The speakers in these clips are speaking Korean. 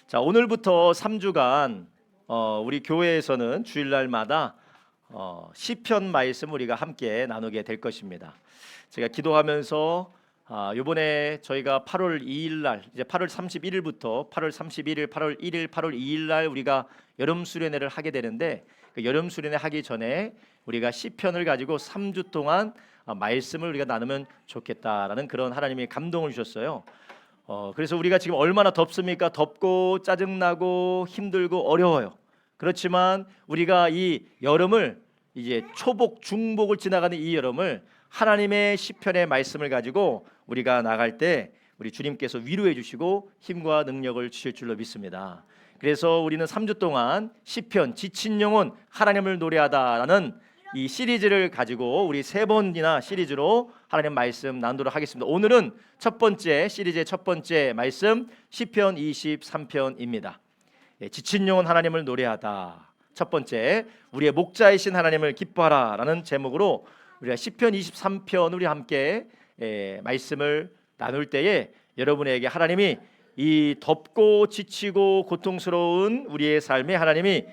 자, 오늘부터 3주간 우리 교회에서는 주일날마다 시편 말씀 우리가 함께 나누게 될 것입니다. 제가 기도하면서 이번에 저희가 8월 2일 날 이제 8월 31일부터 8월 31일, 8월 1일, 8월 2일 날 우리가 여름 수련회를 하게 되는데 그 여름 수련회 하기 전에 우리가 시편을 가지고 3주 동안 말씀을 우리가 나누면 좋겠다라는 그런 하나님의 감동을 주셨어요. 그래서 우리가 지금 얼마나 덥습니까? 덥고 짜증나고 힘들고 어려워요. 그렇지만 우리가 이 여름을 이제 초복, 중복을 지나가는 이 여름을 하나님의 시편의 말씀을 가지고 우리가 나갈 때 우리 주님께서 위로해 주시고 힘과 능력을 주실 줄로 믿습니다. 그래서 우리는 3주 동안 시편 지친 영혼 하나님을 노래하다라는 이 시리즈를 가지고 우리 3번이나 시리즈로 하나님 말씀 나누도록 하겠습니다. 오늘은 첫 번째 시리즈의 첫 번째 말씀 시편 23편입니다. 지친 영혼 하나님을 노래하다. 첫 번째 우리의 목자이신 하나님을 기뻐하라라는 제목으로 우리가 시편 23편 우리 함께 말씀을 나눌 때에 여러분에게 하나님이 이 덥고 지치고 고통스러운 우리의 삶에 하나님이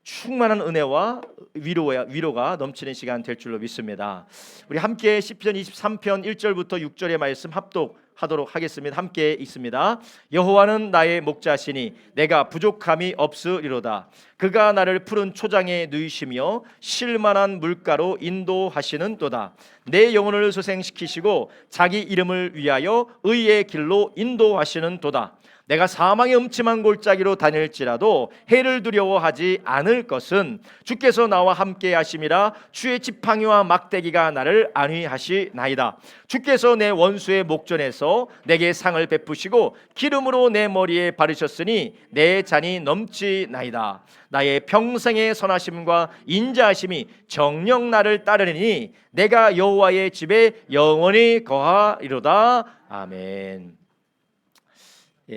충만한 은혜와 위로가 넘치는 시간 될 줄로 믿습니다. 우리 함께 시편 23편 1절부터 6절의 말씀 합독하도록 하겠습니다. 함께 읽습니다. 여호와는 나의 목자시니 내가 부족함이 없으리로다. 그가 나를 푸른 초장에 누이시며 쉴만한 물가로 인도하시는도다. 내 영혼을 소생시키시고 자기 이름을 위하여 의의 길로 인도하시는도다. 내가 사망의 음침한 골짜기로 다닐지라도 해를 두려워하지 않을 것은 주께서 나와 함께 하심이라. 주의 지팡이와 막대기가 나를 안위하시나이다. 주께서 내 원수의 목전에서 내게 상을 베푸시고 기름으로 내 머리에 바르셨으니 내 잔이 넘치나이다. 나의 평생의 선하심과 인자하심이 정녕 나를 따르니 내가 여호와의 집에 영원히 거하리로다. 아멘.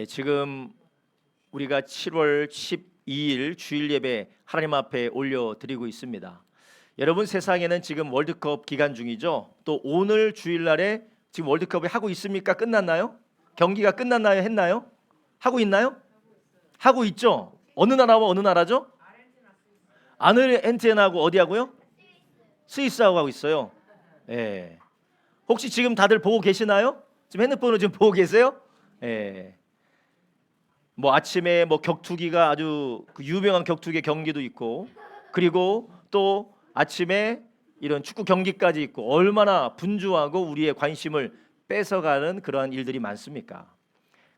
지금 우리가 7월 12일 주일 예배 하나님 앞에 올려드리고 있습니다. 여러분, 세상에는 지금 월드컵 기간 중이죠. 또 오늘 주일날에 지금 월드컵을 하고 있습니까? 끝났나요? 경기가 끝났나요? 했나요? 하고 있나요? 하고 있죠. 어느 나라와 어느 나라죠? 아르헨티나하고 어디하고요? 스위스하고 하고 있어요. 혹시 지금 다들 보고 계시나요? 지금 핸드폰으로 지금 보고 계세요? 뭐 아침에 뭐 격투기가 아주 유명한 격투기 경기도 있고, 그리고 또 아침에 이런 축구 경기까지 있고, 얼마나 분주하고 우리의 관심을 뺏어가는 그러한 일들이 많습니까?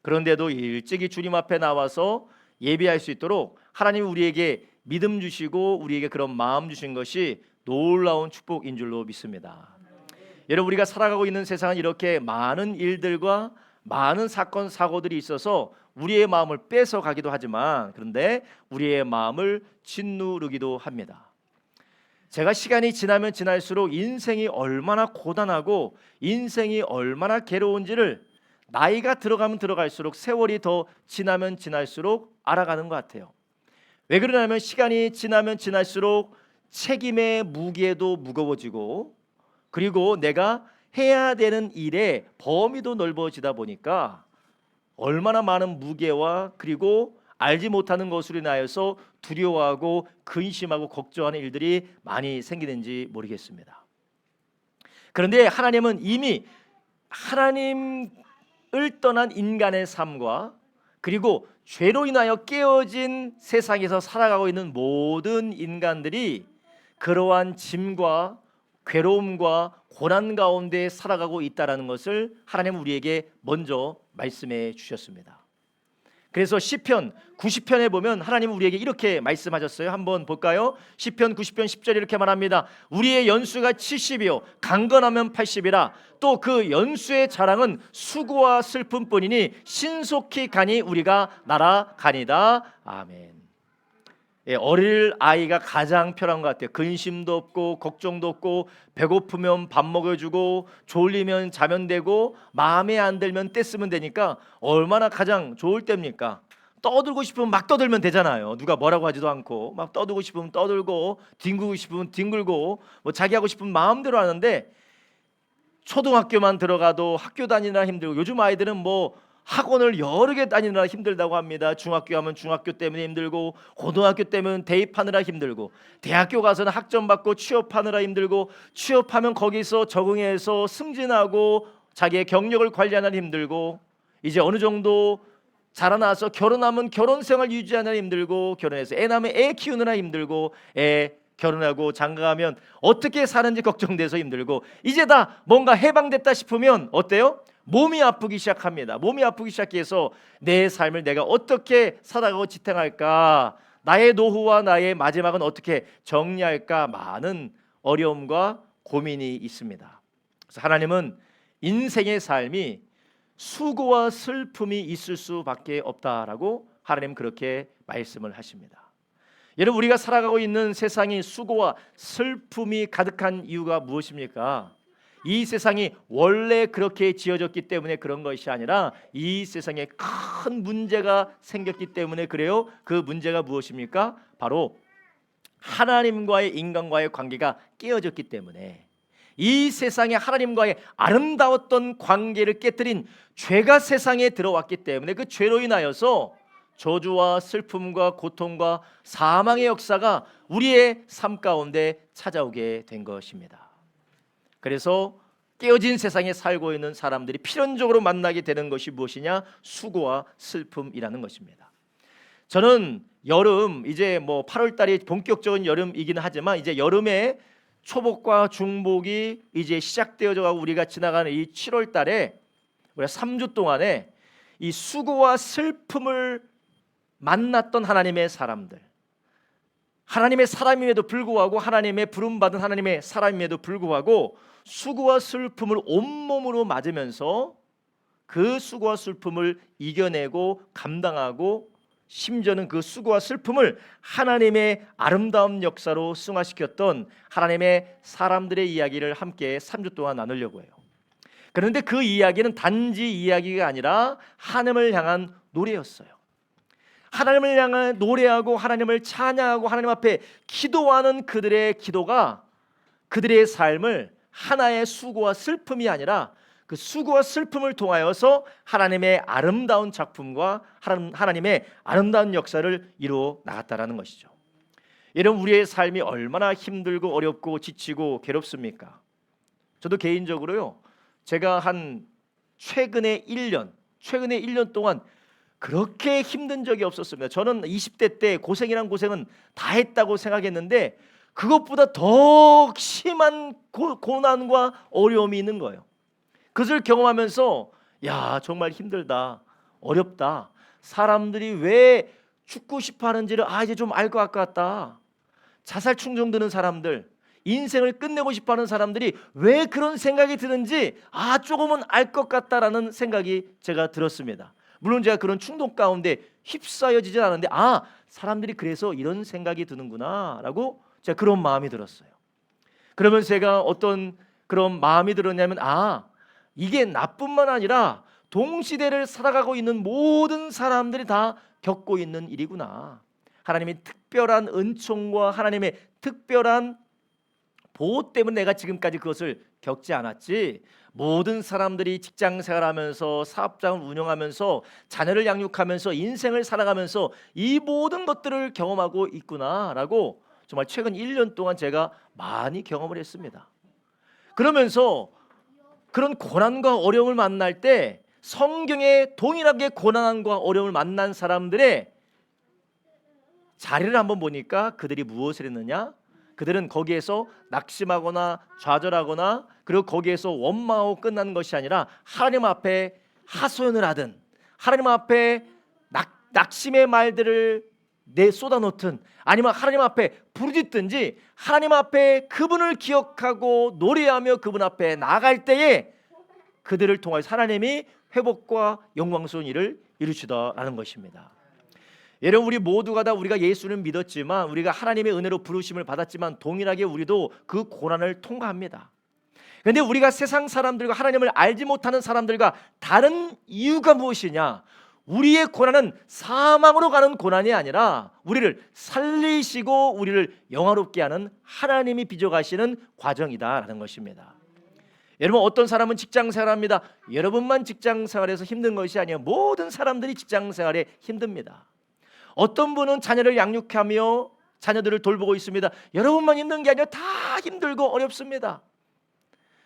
그런데도 일찍이 주님 앞에 나와서 예배할 수 있도록 하나님이 우리에게 믿음 주시고 우리에게 그런 마음 주신 것이 놀라운 축복인 줄로 믿습니다. 여러분, 우리가 살아가고 있는 세상은 이렇게 많은 일들과 많은 사건 사고들이 있어서 우리의 마음을 뺏어가기도 하지만, 그런데 우리의 마음을 짓누르기도 합니다. 제가 시간이 지나면 지날수록 인생이 얼마나 고단하고 인생이 얼마나 괴로운지를 나이가 들어가면 들어갈수록, 세월이 더 지나면 지날수록 알아가는 것 같아요. 왜 그러냐면 시간이 지나면 지날수록 책임의 무게도 무거워지고, 그리고 내가 해야 되는 일의 범위도 넓어지다 보니까 얼마나 많은 무게와 그리고 알지 못하는 것으로 인하여서 두려워하고 근심하고 걱정하는 일들이 많이 생기는지 모르겠습니다. 그런데 하나님은 이미 하나님을 떠난 인간의 삶과 그리고 죄로 인하여 깨어진 세상에서 살아가고 있는 모든 인간들이 그러한 짐과 괴로움과 고난 가운데 살아가고 있다라는 것을 하나님은 우리에게 먼저 말씀해 주셨습니다. 그래서 시편 90편에 보면 하나님은 우리에게 이렇게 말씀하셨어요. 한번 볼까요? 시편 90편 10절 이렇게 말합니다. 우리의 연수가 70이요 강건하면 80이라. 또 그 연수의 자랑은 수고와 슬픔뿐이니 신속히 가니 우리가 날아가니다. 아멘. 어릴 아이가 가장 편한 것 같아요. 근심도 없고 걱정도 없고, 배고프면 밥 먹여주고, 졸리면 자면 되고, 마음에 안 들면 떼쓰면 되니까 얼마나 가장 좋을 때입니까? 떠들고 싶으면 막 떠들면 되잖아요. 누가 뭐라고 하지도 않고, 막 떠들고 싶으면 떠들고, 뒹구고 싶으면 뒹굴고, 뭐 자기 하고 싶으면 마음대로 하는데, 초등학교만 들어가도 학교 다니느라 힘들고, 요즘 아이들은 뭐 학원을 여러 개 다니느라 힘들다고 합니다. 중학교 하면 중학교 때문에 힘들고, 고등학교 때문에 대입하느라 힘들고, 대학교 가서는 학점 받고 취업하느라 힘들고, 취업하면 거기서 적응해서 승진하고 자기의 경력을 관리하느라 힘들고, 이제 어느 정도 자라나서 결혼하면 결혼 생활 유지하느라 힘들고, 결혼해서 애 낳으면 애 키우느라 힘들고, 애 결혼하고 장가가면 어떻게 사는지 걱정돼서 힘들고, 이제 다 뭔가 해방됐다 싶으면 어때요? 몸이 아프기 시작합니다. 몸이 아프기 시작해서 내 삶을 내가 어떻게 살아가고 지탱할까, 나의 노후와 나의 마지막은 어떻게 정리할까, 많은 어려움과 고민이 있습니다. 그래서 하나님은 인생의 삶이 수고와 슬픔이 있을 수밖에 없다라고 하나님 그렇게 말씀을 하십니다. 여러분, 우리가 살아가고 있는 세상이 수고와 슬픔이 가득한 이유가 무엇입니까? 이 세상이 원래 그렇게 지어졌기 때문에 그런 것이 아니라 이 세상에 큰 문제가 생겼기 때문에 그래요. 그 문제가 무엇입니까? 바로 하나님과의 인간과의 관계가 깨어졌기 때문에, 이 세상에 하나님과의 아름다웠던 관계를 깨뜨린 죄가 세상에 들어왔기 때문에 그 죄로 인하여서 저주와 슬픔과 고통과 사망의 역사가 우리의 삶 가운데 찾아오게 된 것입니다. 그래서 깨어진 세상에 살고 있는 사람들이 필연적으로 만나게 되는 것이 무엇이냐? 수고와 슬픔이라는 것입니다. 저는 여름, 이제 8월 달이 본격적인 여름이기는 하지만 이제 여름에 초복과 중복이 이제 시작되어져 가고 우리가 지나가는 이 7월 달에 우리가 3주 동안에 이 수고와 슬픔을 만났던 하나님의 사람들, 하나님의 사람임에도 불구하고, 하나님의 부름받은 하나님의 사람임에도 불구하고 수고와 슬픔을 온몸으로 맞으면서 그 수고와 슬픔을 이겨내고 감당하고, 심지어는 그 수고와 슬픔을 하나님의 아름다운 역사로 승화시켰던 하나님의 사람들의 이야기를 함께 3주 동안 나누려고 해요. 그런데 그 이야기는 단지 이야기가 아니라 하나님을 향한 노래였어요. 하나님을 향한 노래하고 하나님을 찬양하고 하나님 앞에 기도하는 그들의 기도가 그들의 삶을 하나의 수고와 슬픔이 아니라 그 수고와 슬픔을 통하여서 하나님의 아름다운 작품과 하나님의 아름다운 역사를 이루어 나갔다라는 것이죠. 여러분, 우리의 삶이 얼마나 힘들고 어렵고 지치고 괴롭습니까? 저도 개인적으로요, 제가 한 최근에 1년 동안 그렇게 힘든 적이 없었습니다. 저는 20대 때 고생이란 고생은 다 했다고 생각했는데 그것보다 더 심한 고난과 어려움이 있는 거예요. 그것을 경험하면서 야, 정말 힘들다, 어렵다. 사람들이 왜 죽고 싶어 하는지를 이제 좀 알 것 같다. 자살 충동드는 사람들, 인생을 끝내고 싶어 하는 사람들이 왜 그런 생각이 드는지 조금은 알 것 같다라는 생각이 제가 들었습니다. 물론 제가 그런 충동 가운데 휩싸여지진 않았는데 사람들이 그래서 이런 생각이 드는구나 라고 제가 그런 마음이 들었어요. 그러면 제가 어떤 그런 마음이 들었냐면 이게 나뿐만 아니라 동시대를 살아가고 있는 모든 사람들이 다 겪고 있는 일이구나. 하나님의 특별한 은총과 하나님의 특별한 보호 때문에 내가 지금까지 그것을 겪지 않았지, 모든 사람들이 직장 생활하면서 사업장을 운영하면서 자녀를 양육하면서 인생을 살아가면서 이 모든 것들을 경험하고 있구나라고 정말 최근 1년 동안 제가 많이 경험을 했습니다. 그러면서 그런 고난과 어려움을 만날 때 성경에 동일하게 고난과 어려움을 만난 사람들의 자리를 한번 보니까 그들이 무엇을 했느냐? 그들은 거기에서 낙심하거나 좌절하거나 그리고 거기에서 원망하고 끝나는 것이 아니라 하나님 앞에 하소연을 하든 하나님 앞에 낙심의 말들을 쏟아놓든 아니면 하나님 앞에 부르짖든지 하나님 앞에 그분을 기억하고 노래하며 그분 앞에 나아갈 때에 그들을 통해서 하나님이 회복과 영광스러운 일을 이루시다라는 것입니다. 여러분, 우리 모두가 다 우리가 예수를 믿었지만 우리가 하나님의 은혜로 부르심을 받았지만 동일하게 우리도 그 고난을 통과합니다. 그런데 우리가 세상 사람들과 하나님을 알지 못하는 사람들과 다른 이유가 무엇이냐? 우리의 고난은 사망으로 가는 고난이 아니라 우리를 살리시고 우리를 영화롭게 하는 하나님이 빚어가시는 과정이다라는 것입니다. 여러분, 어떤 사람은 직장 생활합니다. 여러분만 직장 생활에서 힘든 것이 아니에요. 모든 사람들이 직장 생활에 힘듭니다. 어떤 분은 자녀를 양육하며 자녀들을 돌보고 있습니다. 여러분만 힘든 게 아니라 다 힘들고 어렵습니다.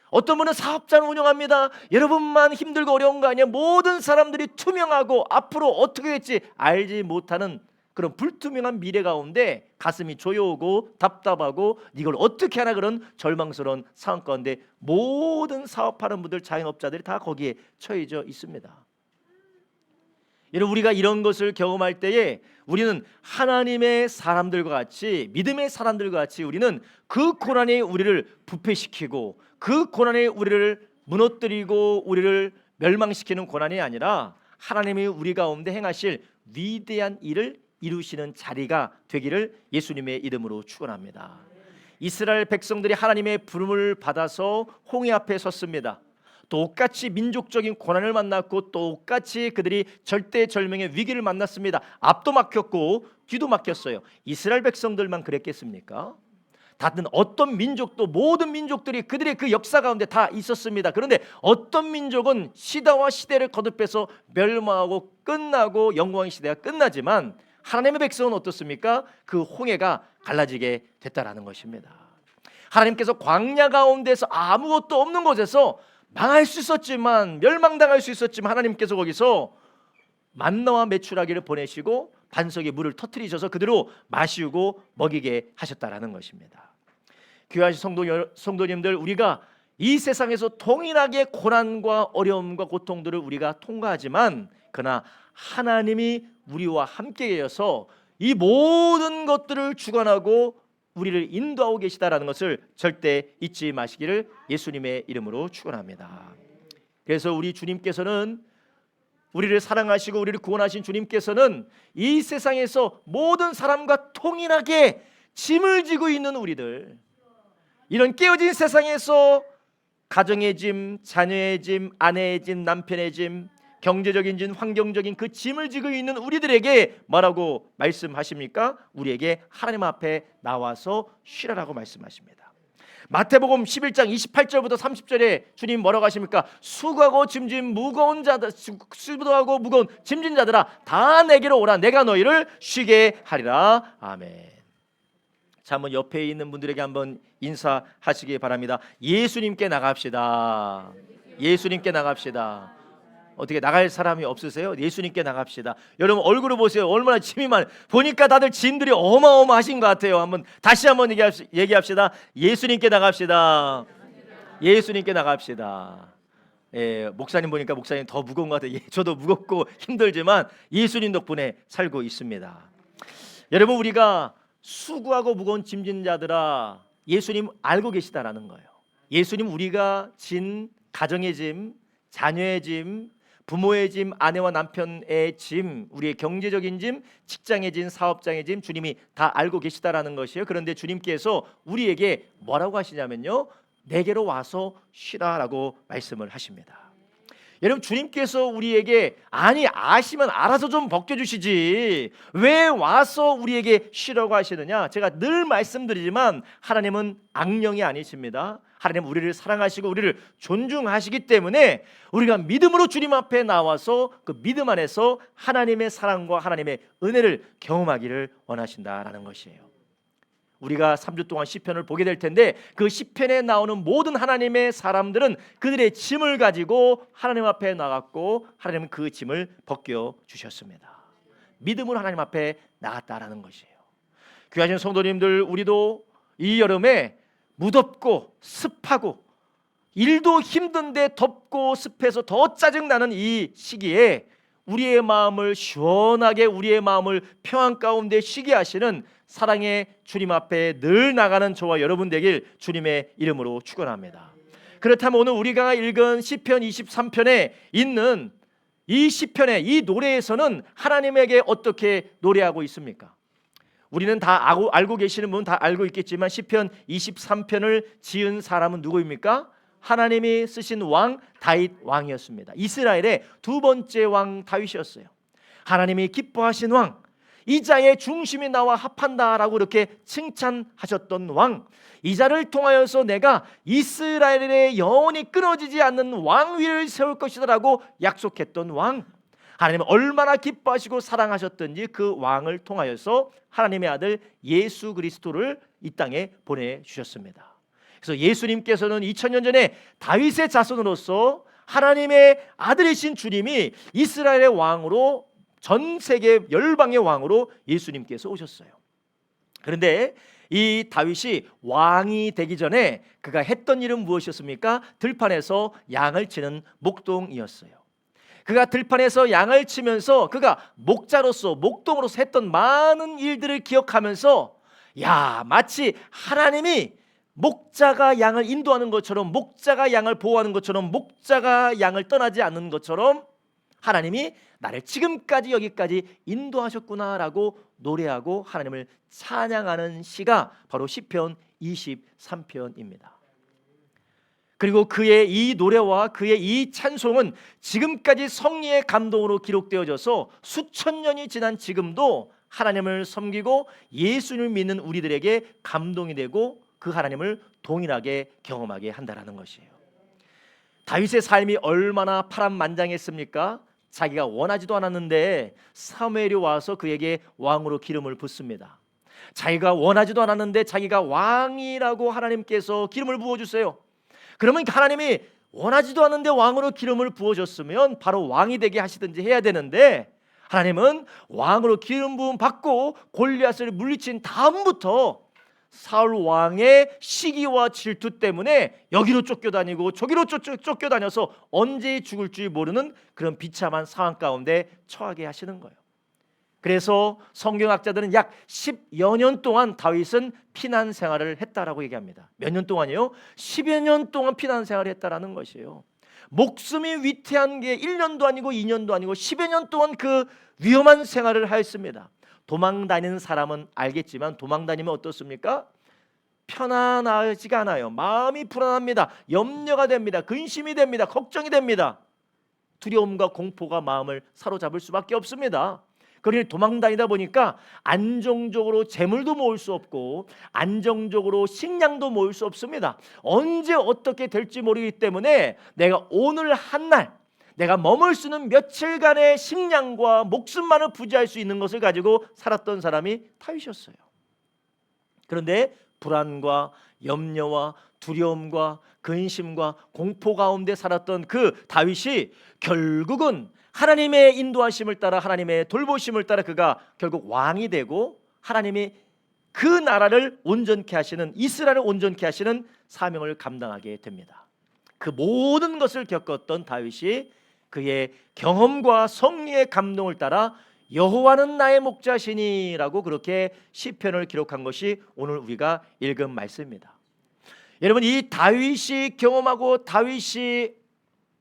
어떤 분은 사업장을 운영합니다. 여러분만 힘들고 어려운 거 아니에요. 모든 사람들이 투명하고 앞으로 어떻게 될지 알지 못하는 그런 불투명한 미래 가운데 가슴이 조여오고 답답하고 이걸 어떻게 하나 그런 절망스러운 상황 가운데 모든 사업하는 분들, 자영업자들이 다 거기에 처해져 있습니다. 여러분, 우리가 이런 것을 경험할 때에 우리는 하나님의 사람들과 같이, 믿음의 사람들과 같이 우리는 그 고난이 우리를 부패시키고 그 고난이 우리를 무너뜨리고 우리를 멸망시키는 고난이 아니라 하나님이 우리 가운데 행하실 위대한 일을 이루시는 자리가 되기를 예수님의 이름으로 축원합니다. 이스라엘 백성들이 하나님의 부름을 받아서 홍해 앞에 섰습니다. 똑같이 민족적인 고난을 만났고 똑같이 그들이 절대절명의 위기를 만났습니다. 앞도 막혔고 뒤도 막혔어요. 이스라엘 백성들만 그랬겠습니까? 다른 어떤 민족도, 모든 민족들이 그들의 그 역사 가운데 다 있었습니다. 그런데 어떤 민족은 시대와 시대를 거듭해서 멸망하고 끝나고 영광의 시대가 끝나지만 하나님의 백성은 어떻습니까? 그 홍해가 갈라지게 됐다라는 것입니다. 하나님께서 광야 가운데서 아무것도 없는 곳에서 망할 수 있었지만, 멸망당할 수 있었지만 하나님께서 거기서 만나와 메추라기를 보내시고 반석에 물을 터뜨리셔서 그대로 마시고 먹이게 하셨다라는 것입니다. 귀하신 성도님들, 우리가 이 세상에서 동일하게 고난과 어려움과 고통들을 우리가 통과하지만 그러나 하나님이 우리와 함께 계셔서 이 모든 것들을 주관하고 우리를 인도하고 계시다라는 것을 절대 잊지 마시기를 예수님의 이름으로 축원합니다. 그래서 우리 주님께서는, 우리를 사랑하시고 우리를 구원하신 주님께서는 이 세상에서 모든 사람과 통일하게 짐을 지고 있는 우리들, 이런 깨어진 세상에서 가정의 짐, 자녀의 짐, 아내의 짐, 남편의 짐, 경제적인 짐, 환경적인 그 짐을 지고 있는 우리들에게 뭐라고 말씀하십니까? 우리에게 하나님 앞에 나와서 쉬라라고 말씀하십니다. 마태복음 11장 28절부터 30절에 주님 뭐라고 하십니까? 수고하고 짐진 무거운 자들, 수고하고 무거운 짐진 자들아, 다 내게로 오라. 내가 너희를 쉬게 하리라. 아멘. 자, 한번 옆에 있는 분들에게 한번 인사하시기 바랍니다. 예수님께 나갑시다. 예수님께 나갑시다. 어떻게 나갈 사람이 없으세요? 예수님께 나갑시다. 여러분 얼굴을 보세요. 얼마나 짐이 많아요. 보니까 다들 짐들이 어마어마하신 것 같아요. 다시 한번 얘기합시다. 예수님께 나갑시다. 예수님께 나갑시다. 예, 목사님 보니까 목사님 더 무거운 것 같아요. 예, 저도 무겁고 힘들지만 예수님 덕분에 살고 있습니다. 여러분, 우리가 수고하고 무거운 짐진 자들아, 예수님 알고 계시다라는 거예요. 예수님 우리가 진 가정의 짐, 자녀의 짐, 부모의 짐, 아내와 남편의 짐, 우리의 경제적인 짐, 직장의 짐, 사업장의 짐, 주님이 다 알고 계시다라는 것이에요. 그런데 주님께서 우리에게 뭐라고 하시냐면요, 내게로 와서 쉬라라고 말씀을 하십니다. 여러분, 주님께서 우리에게 아시면 알아서 좀 벗겨주시지 왜 와서 우리에게 쉬라고 하시느냐? 제가 늘 말씀드리지만 하나님은 악령이 아니십니다. 하나님은 우리를 사랑하시고 우리를 존중하시기 때문에 우리가 믿음으로 주님 앞에 나와서 그 믿음 안에서 하나님의 사랑과 하나님의 은혜를 경험하기를 원하신다라는 것이에요. 우리가 3주 동안 시편을 보게 될 텐데 그 시편에 나오는 모든 하나님의 사람들은 그들의 짐을 가지고 하나님 앞에 나갔고 하나님은 그 짐을 벗겨 주셨습니다. 믿음으로 하나님 앞에 나갔다라는 것이에요. 귀하신 성도님들, 우리도 이 여름에 무덥고 습하고 일도 힘든데 덥고 습해서 더 짜증나는 이 시기에 우리의 마음을 시원하게, 우리의 마음을 평안 가운데 쉬게 하시는 사랑의 주님 앞에 늘 나가는 저와 여러분 되길 주님의 이름으로 축원합니다. 그렇다면 오늘 우리가 읽은 시편 23편에 있는 이 시편의 이 노래에서는 하나님에게 어떻게 노래하고 있습니까? 우리는 다 알고 계시는 분은 다 알고 있겠지만 시편 23편을 지은 사람은 누구입니까? 하나님이 쓰신 왕 다윗 왕이었습니다. 이스라엘의 두 번째 왕 다윗이었어요. 하나님이 기뻐하신 왕, 이 자의 중심이 나와 합한다라고 이렇게 칭찬하셨던 왕, 이 자를 통하여서 내가 이스라엘의 영원히 끊어지지 않는 왕위를 세울 것이다라고 약속했던 왕, 하나님은 얼마나 기뻐하시고 사랑하셨던지 그 왕을 통하여서 하나님의 아들 예수 그리스도를 이 땅에 보내주셨습니다. 그래서 예수님께서는 2000년 전에 다윗의 자손으로서 하나님의 아들이신 주님이 이스라엘의 왕으로, 전 세계 열방의 왕으로 예수님께서 오셨어요. 그런데 이 다윗이 왕이 되기 전에 그가 했던 일은 무엇이었습니까? 들판에서 양을 치는 목동이었어요. 그가 들판에서 양을 치면서 그가 목자로서, 목동으로서 했던 많은 일들을 기억하면서, 야, 마치 하나님이 목자가 양을 인도하는 것처럼, 목자가 양을 보호하는 것처럼, 목자가 양을 떠나지 않는 것처럼 하나님이 나를 지금까지 여기까지 인도하셨구나라고 노래하고 하나님을 찬양하는 시가 바로 시편 23편입니다. 그리고 그의 이 노래와 그의 이 찬송은 지금까지 성리의 감동으로 기록되어져서 수천 년이 지난 지금도 하나님을 섬기고 예수님을 믿는 우리들에게 감동이 되고 그 하나님을 동일하게 경험하게 한다라는 것이에요. 다윗의 삶이 얼마나 파란만장했습니까? 자기가 원하지도 않았는데 사무엘이 와서 그에게 왕으로 기름을 붓습니다. 자기가 원하지도 않았는데 자기가 왕이라고 하나님께서 기름을 부어주세요. 그러면 하나님이 원하지도 않는데 왕으로 기름을 부어줬으면 바로 왕이 되게 하시든지 해야 되는데, 하나님은 왕으로 기름 부음 받고 골리앗을 물리친 다음부터 사울 왕의 시기와 질투 때문에 여기로 쫓겨다니고 저기로 쫓겨다녀서 언제 죽을 줄 모르는 그런 비참한 상황 가운데 처하게 하시는 거예요. 그래서 성경학자들은 약 10여 년 동안 다윗은 피난 생활을 했다라고 얘기합니다. 몇 년 동안이요? 10여 년 동안 피난 생활을 했다라는 것이에요. 목숨이 위태한 게 1년도 아니고 2년도 아니고 10여 년 동안 그 위험한 생활을 하였습니다. 도망 다니는 사람은 알겠지만 도망 다니면 어떻습니까? 편안하지가 않아요. 마음이 불안합니다. 염려가 됩니다. 근심이 됩니다. 걱정이 됩니다. 두려움과 공포가 마음을 사로잡을 수밖에 없습니다. 그러니 도망 다니다 보니까 안정적으로 재물도 모을 수 없고 안정적으로 식량도 모을 수 없습니다. 언제 어떻게 될지 모르기 때문에 내가 오늘 한 날, 내가 머물 수 있는 며칠간의 식량과 목숨만을 부지할 수 있는 것을 가지고 살았던 사람이 다윗이었어요. 그런데 불안과 염려와 두려움과 근심과 공포 가운데 살았던 그 다윗이 결국은 하나님의 인도하심을 따라, 하나님의 돌보심을 따라 그가 결국 왕이 되고 하나님이 그 나라를 온전케 하시는, 이스라엘을 온전케 하시는 사명을 감당하게 됩니다. 그 모든 것을 겪었던 다윗이 그의 경험과 성리의 감동을 따라 여호와는 나의 목자시니라고 그렇게 시편을 기록한 것이 오늘 우리가 읽은 말씀입니다. 여러분, 이 다윗이 경험하고 다윗이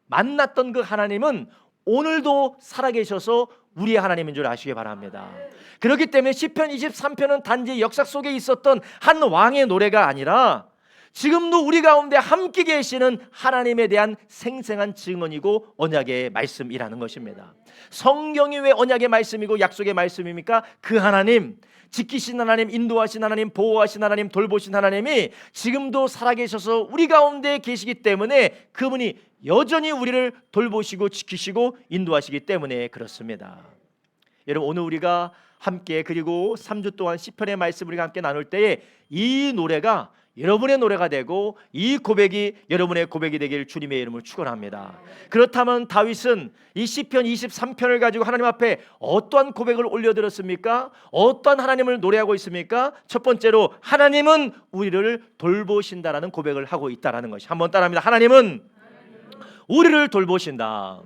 만났던 그 하나님은 오늘도 살아계셔서 우리의 하나님인 줄 아시기 바랍니다. 그렇기 때문에 시편 23편은 단지 역사 속에 있었던 한 왕의 노래가 아니라 지금도 우리 가운데 함께 계시는 하나님에 대한 생생한 증언이고 언약의 말씀이라는 것입니다. 성경이 왜 언약의 말씀이고 약속의 말씀입니까? 그 하나님, 지키신 하나님, 인도하신 하나님, 보호하신 하나님, 돌보신 하나님이 지금도 살아계셔서 우리 가운데 계시기 때문에 그분이 여전히 우리를 돌보시고 지키시고 인도하시기 때문에 그렇습니다. 여러분, 오늘 우리가 함께 그리고 3주 동안 시편의 말씀 우리가 함께 나눌 때에 이 노래가 여러분의 노래가 되고 이 고백이 여러분의 고백이 되길 주님의 이름으로 축원합니다. 그렇다면 다윗은 이 시편 23편을 가지고 하나님 앞에 어떠한 고백을 올려드렸습니까? 어떠한 하나님을 노래하고 있습니까? 첫 번째로 하나님은 우리를 돌보신다라는 고백을 하고 있다라는 것이, 한번 따라합니다. 하나님은 우리를 돌보신다.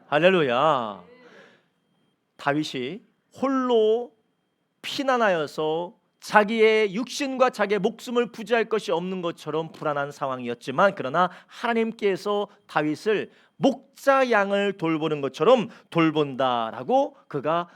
할렐루야. 다윗이 홀로 피난하여서 자기의 육신과 자기의 목숨을 부지할 것이 없는 것처럼 불안한 상황이었지만, 그러나 하나님께서 다윗을 목자 양을 돌보는 것처럼 돌본다라고 그가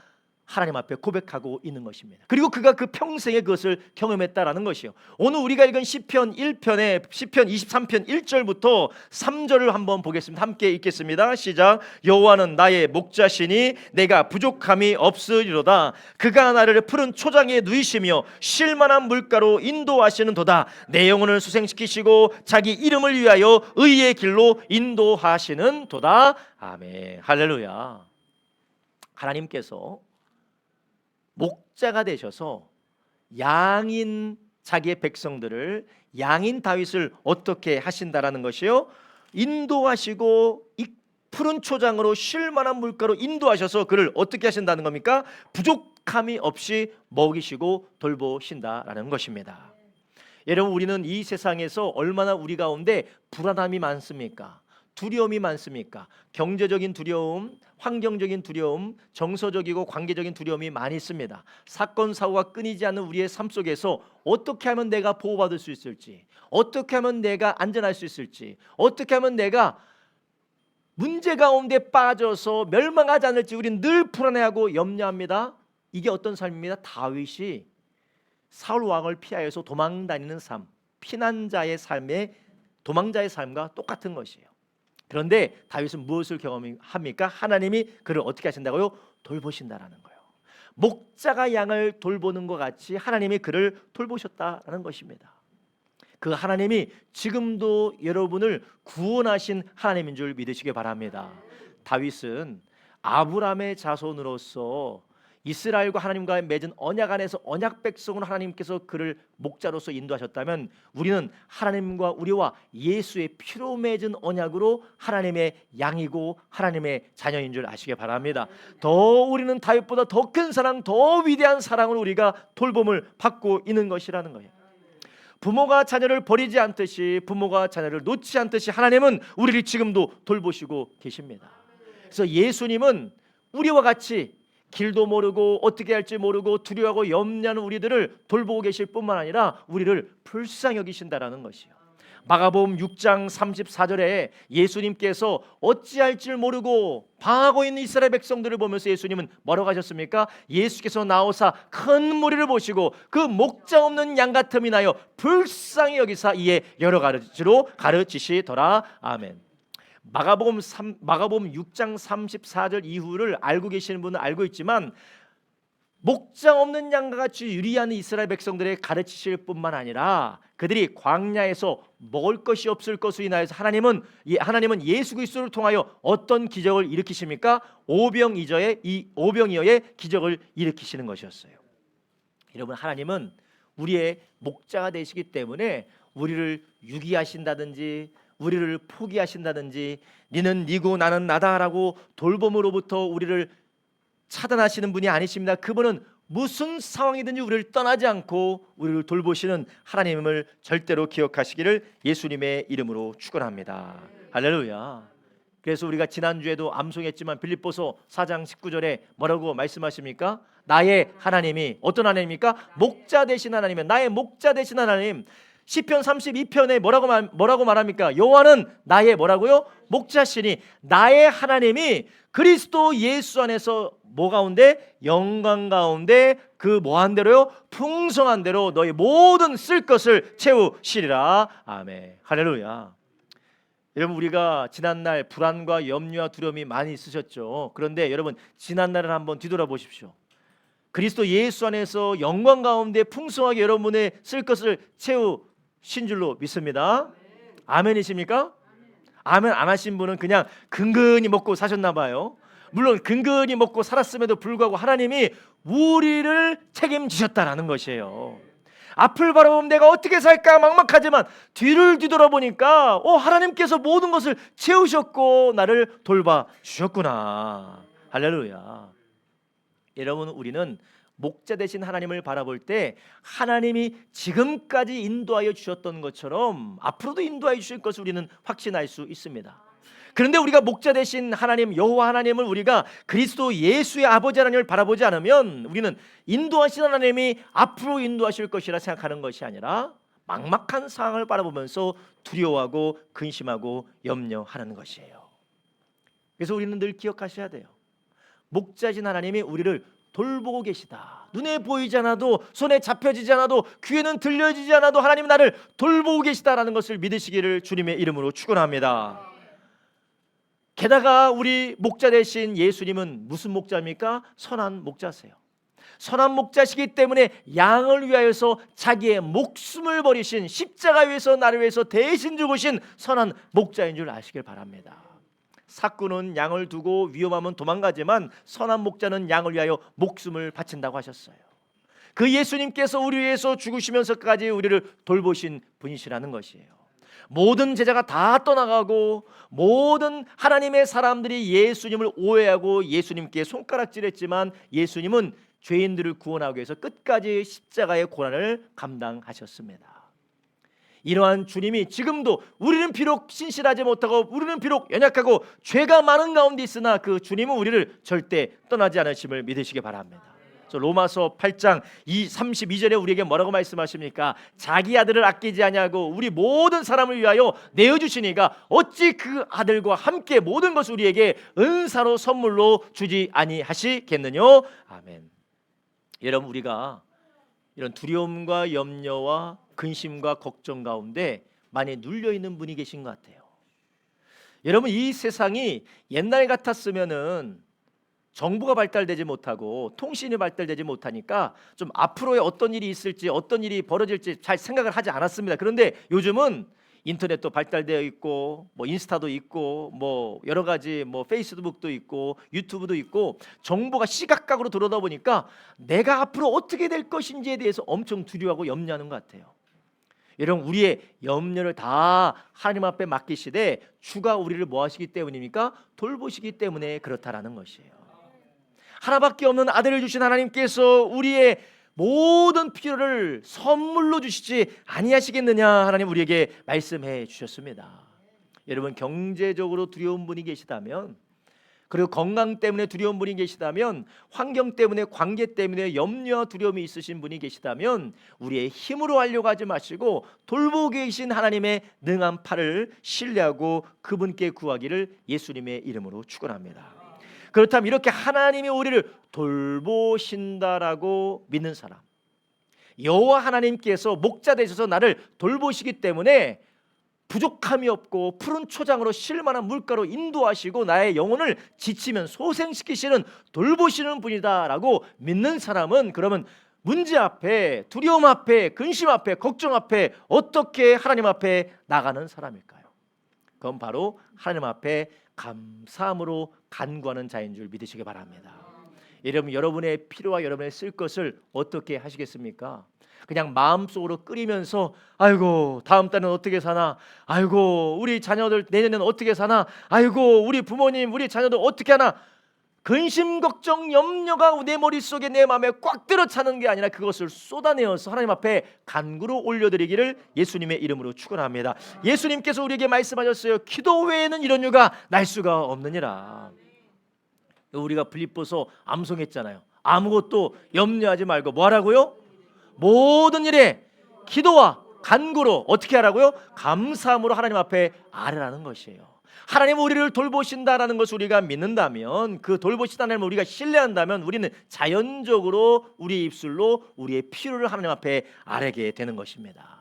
하나님 앞에 고백하고 있는 것입니다. 그리고 그가 그 평생에 그것을 경험했다라는 것이요. 오늘 우리가 읽은 시편 1편의 시편 23편 1절부터 3절을 한번 보겠습니다. 함께 읽겠습니다. 시작. 여호와는 나의 목자시니 내가 부족함이 없으리로다. 그가 나를 푸른 초장에 누이시며 쉴 만한 물가로 인도하시는도다. 내 영혼을 수생시키시고 자기 이름을 위하여 의의 길로 인도하시는도다. 아멘. 할렐루야. 하나님께서 목자가 되셔서 양인 자기의 백성들을, 양인 다윗을 어떻게 하신다라는 것이요, 인도하시고 이 푸른 초장으로 쉴 만한 물가로 인도하셔서 그를 어떻게 하신다는 겁니까? 부족함이 없이 먹이시고 돌보신다라는 것입니다. 여러분, 우리는 이 세상에서 얼마나 우리 가운데 불안함이 많습니까? 두려움이 많습니까? 경제적인 두려움, 환경적인 두려움, 정서적이고 관계적인 두려움이 많이 있습니다. 사건 사고가 끊이지 않는 우리의 삶 속에서 어떻게 하면 내가 보호받을 수 있을지, 어떻게 하면 내가 안전할 수 있을지, 어떻게 하면 내가 문제 가운데 빠져서 멸망하지 않을지 우리는 늘 불안해하고 염려합니다. 이게 어떤 삶입니다? 다윗이 사울 왕을 피하여서 도망다니는 삶, 피난자의 삶의 도망자의 삶과 똑같은 것이에요. 그런데 다윗은 무엇을 경험합니까? 하나님이 그를 어떻게 하신다고요? 돌보신다라는 거예요. 목자가 양을 돌보는 것 같이 하나님이 그를 돌보셨다라는 것입니다. 그 하나님이 지금도 여러분을 구원하신 하나님인 줄 믿으시기 바랍니다. 다윗은 아브라함의 자손으로서 이스라엘과 하나님과의 맺은 언약 안에서 언약 백성으로 하나님께서 그를 목자로서 인도하셨다면, 우리는 하나님과 우리와 예수의 피로 맺은 언약으로 하나님의 양이고 하나님의 자녀인 줄 아시기 바랍니다. 더 우리는 다윗보다 더 큰 사랑, 더 위대한 사랑으로 우리가 돌봄을 받고 있는 것이라는 거예요. 부모가 자녀를 버리지 않듯이, 부모가 자녀를 놓지 않듯이 하나님은 우리를 지금도 돌보시고 계십니다. 그래서 예수님은 우리와 같이 길도 모르고 어떻게 할지 모르고 두려워하고 염려하는 우리들을 돌보고 계실 뿐만 아니라 우리를 불쌍히 여기신다라는 것이요. 마가복음 6장 34절에 예수님께서 어찌할 줄 모르고 방하고 있는 이스라엘 백성들을 보면서 예수님은 뭐라고 하셨습니까? 예수께서 나오사 큰 무리를 보시고 그 목자 없는 양 같음이 나여 불쌍히 여기사 이에 여러 가지로 가르치시더라. 아멘. 마가복음 6장 34절 이후를 알고 계시는 분은 알고 있지만, 목자 없는 양과 같이 유리한 이스라엘 백성들에 가르치실 뿐만 아니라 그들이 광야에서 먹을 것이 없을 것으로 인하여서 하나님은 예수 그리스도를 통하여 어떤 기적을 일으키십니까? 오병이어의 기적을 일으키시는 것이었어요. 여러분, 하나님은 우리의 목자가 되시기 때문에 우리를 유기하신다든지 우리를 포기하신다든지 니는 니고 나는 나다라고 돌봄으로부터 우리를 차단하시는 분이 아니십니다. 그분은 무슨 상황이든지 우리를 떠나지 않고 우리를 돌보시는 하나님을 절대로 기억하시기를 예수님의 이름으로 축원합니다. 할렐루야. 그래서 우리가 지난주에도 암송했지만 빌립보서 4장 19절에 뭐라고 말씀하십니까? 나의 하나님이 어떤 하나님입니까? 목자 되신 하나님이면 나의 목자 되신 하나님. 시편 32편에 뭐라고 말합니까? 여호와는 나의 뭐라고요? 목자시니 나의 하나님이 그리스도 예수 안에서 뭐 가운데? 영광 가운데 그 뭐한 대로요? 풍성한 대로 너희 모든 쓸 것을 채우시리라. 아멘. 할렐루야. 여러분, 우리가 지난날 불안과 염려와 두려움이 많이 있으셨죠. 그런데 여러분, 지난날을 한번 뒤돌아보십시오. 그리스도 예수 안에서 영광 가운데 풍성하게 여러분의 쓸 것을 채우신 줄로 믿습니다. 아멘이십니까? 아멘 안 하신 분은 그냥 근근히 먹고 사셨나 봐요. 물론 근근히 먹고 살았음에도 불구하고 하나님이 우리를 책임지셨다라는 것이에요. 앞을 바라보면 내가 어떻게 살까 막막하지만 뒤를 뒤돌아보니까 하나님께서 모든 것을 채우셨고 나를 돌봐주셨구나. 할렐루야. 여러분, 우리는 목자 되신 하나님을 바라볼 때 하나님이 지금까지 인도하여 주셨던 것처럼 앞으로도 인도하여 주실 것을 우리는 확신할 수 있습니다. 그런데 우리가 목자 되신 하나님 여호와 하나님을 우리가 그리스도 예수의 아버지 하나님을 바라보지 않으면 우리는 인도하신 하나님이 앞으로 인도하실 것이라 생각하는 것이 아니라 막막한 상황을 바라보면서 두려워하고 근심하고 염려하는 것이에요. 그래서 우리는 늘 기억하셔야 돼요. 목자신 하나님이 우리를 돌보고 계시다. 눈에 보이지 않아도, 손에 잡혀지지 않아도, 귀에는 들려지지 않아도 하나님 나를 돌보고 계시다라는 것을 믿으시기를 주님의 이름으로 축원합니다. 게다가 우리 목자 되신 예수님은 무슨 목자입니까? 선한 목자세요. 선한 목자시기 때문에 양을 위하여서 자기의 목숨을 버리신, 십자가 위에서 나를 위해서 대신 죽으신 선한 목자인 줄 아시길 바랍니다. 삭구는 양을 두고 위험하면 도망가지만 선한 목자는 양을 위하여 목숨을 바친다고 하셨어요. 그 예수님께서 우리 위해서 죽으시면서까지 우리를 돌보신 분이시라는 것이에요. 모든 제자가 다 떠나가고 모든 하나님의 사람들이 예수님을 오해하고 예수님께 손가락질했지만 예수님은 죄인들을 구원하기 위해서 끝까지 십자가의 고난을 감당하셨습니다. 이러한 주님이 지금도 우리는 비록 신실하지 못하고 우리는 비록 연약하고 죄가 많은 가운데 있으나 그 주님은 우리를 절대 떠나지 않으심을 믿으시기 바랍니다. 로마서 8장 32절에 우리에게 뭐라고 말씀하십니까? 자기 아들을 아끼지 아니하고 우리 모든 사람을 위하여 내어주시니가 어찌 그 아들과 함께 모든 것을 우리에게 은사로 선물로 주지 아니하시겠느뇨? 아멘. 여러분, 우리가 이런 두려움과 염려와 근심과 걱정 가운데 많이 눌려있는 분이 계신 것 같아요. 여러분, 이 세상이 옛날 같았으면은 정부가 발달되지 못하고 통신이 발달되지 못하니까 좀 앞으로의 어떤 일이 있을지 어떤 일이 벌어질지 잘 생각을 하지 않았습니다. 그런데 요즘은 인터넷도 발달되어 있고 뭐 인스타도 있고 뭐 여러 가지 뭐 페이스북도 있고 유튜브도 있고 정보가 시각각으로 들어오다 보니까 내가 앞으로 어떻게 될 것인지에 대해서 엄청 두려워하고 염려하는 것 같아요. 여러분, 우리의 염려를 다 하나님 앞에 맡기시되 주가 우리를 뭐 하시기 때문입니까? 돌보시기 때문에 그렇다라는 것이에요. 하나밖에 없는 아들을 주신 하나님께서 우리의 모든 필요를 선물로 주시지 아니하시겠느냐 하나님 우리에게 말씀해 주셨습니다. 여러분, 경제적으로 두려운 분이 계시다면, 그리고 건강 때문에 두려운 분이 계시다면, 환경 때문에, 관계 때문에 염려와 두려움이 있으신 분이 계시다면 우리의 힘으로 하려고 하지 마시고 돌보고 계신 하나님의 능한 팔을 신뢰하고 그분께 구하기를 예수님의 이름으로 축원합니다. 그렇다면 이렇게 하나님이 우리를 돌보신다라고 믿는 사람, 여호와 하나님께서 목자 되셔서 나를 돌보시기 때문에 부족함이 없고 푸른 초장으로 쉴만한 물가로 인도하시고 나의 영혼을 지치면 소생시키시는 돌보시는 분이다라고 믿는 사람은 그러면 문제 앞에, 두려움 앞에, 근심 앞에, 걱정 앞에 어떻게 하나님 앞에 나가는 사람일까요? 그건 바로 하나님 앞에 감사함으로 간구하는 자인 줄 믿으시기 바랍니다. 여러분, 여러분의 필요와 여러분의 쓸 것을 어떻게 하시겠습니까? 그냥 마음속으로 끓이면서 아이고 다음 달은 어떻게 사나, 아이고 우리 자녀들 내년에는 어떻게 사나, 아이고 우리 부모님 우리 자녀들 어떻게 하나, 근심 걱정 염려가 내 머릿속에 내 마음에 꽉 들어차는 게 아니라 그것을 쏟아내어서 하나님 앞에 간구로 올려드리기를 예수님의 이름으로 축원합니다. 예수님께서 우리에게 말씀하셨어요. 기도 외에는 이런 유가 날 수가 없느니라. 우리가 빌립보서 암송했잖아요. 아무것도 염려하지 말고 뭐 하라고요? 모든 일에 기도와 간구로 어떻게 하라고요? 감사함으로 하나님 앞에 아뢰라는 것이에요. 하나님 우리를 돌보신다라는 것을 우리가 믿는다면, 그 돌보시다는 걸 우리가 신뢰한다면 우리는 자연적으로 우리의 입술로 우리의 필요를 하나님 앞에 아뢰게 되는 것입니다.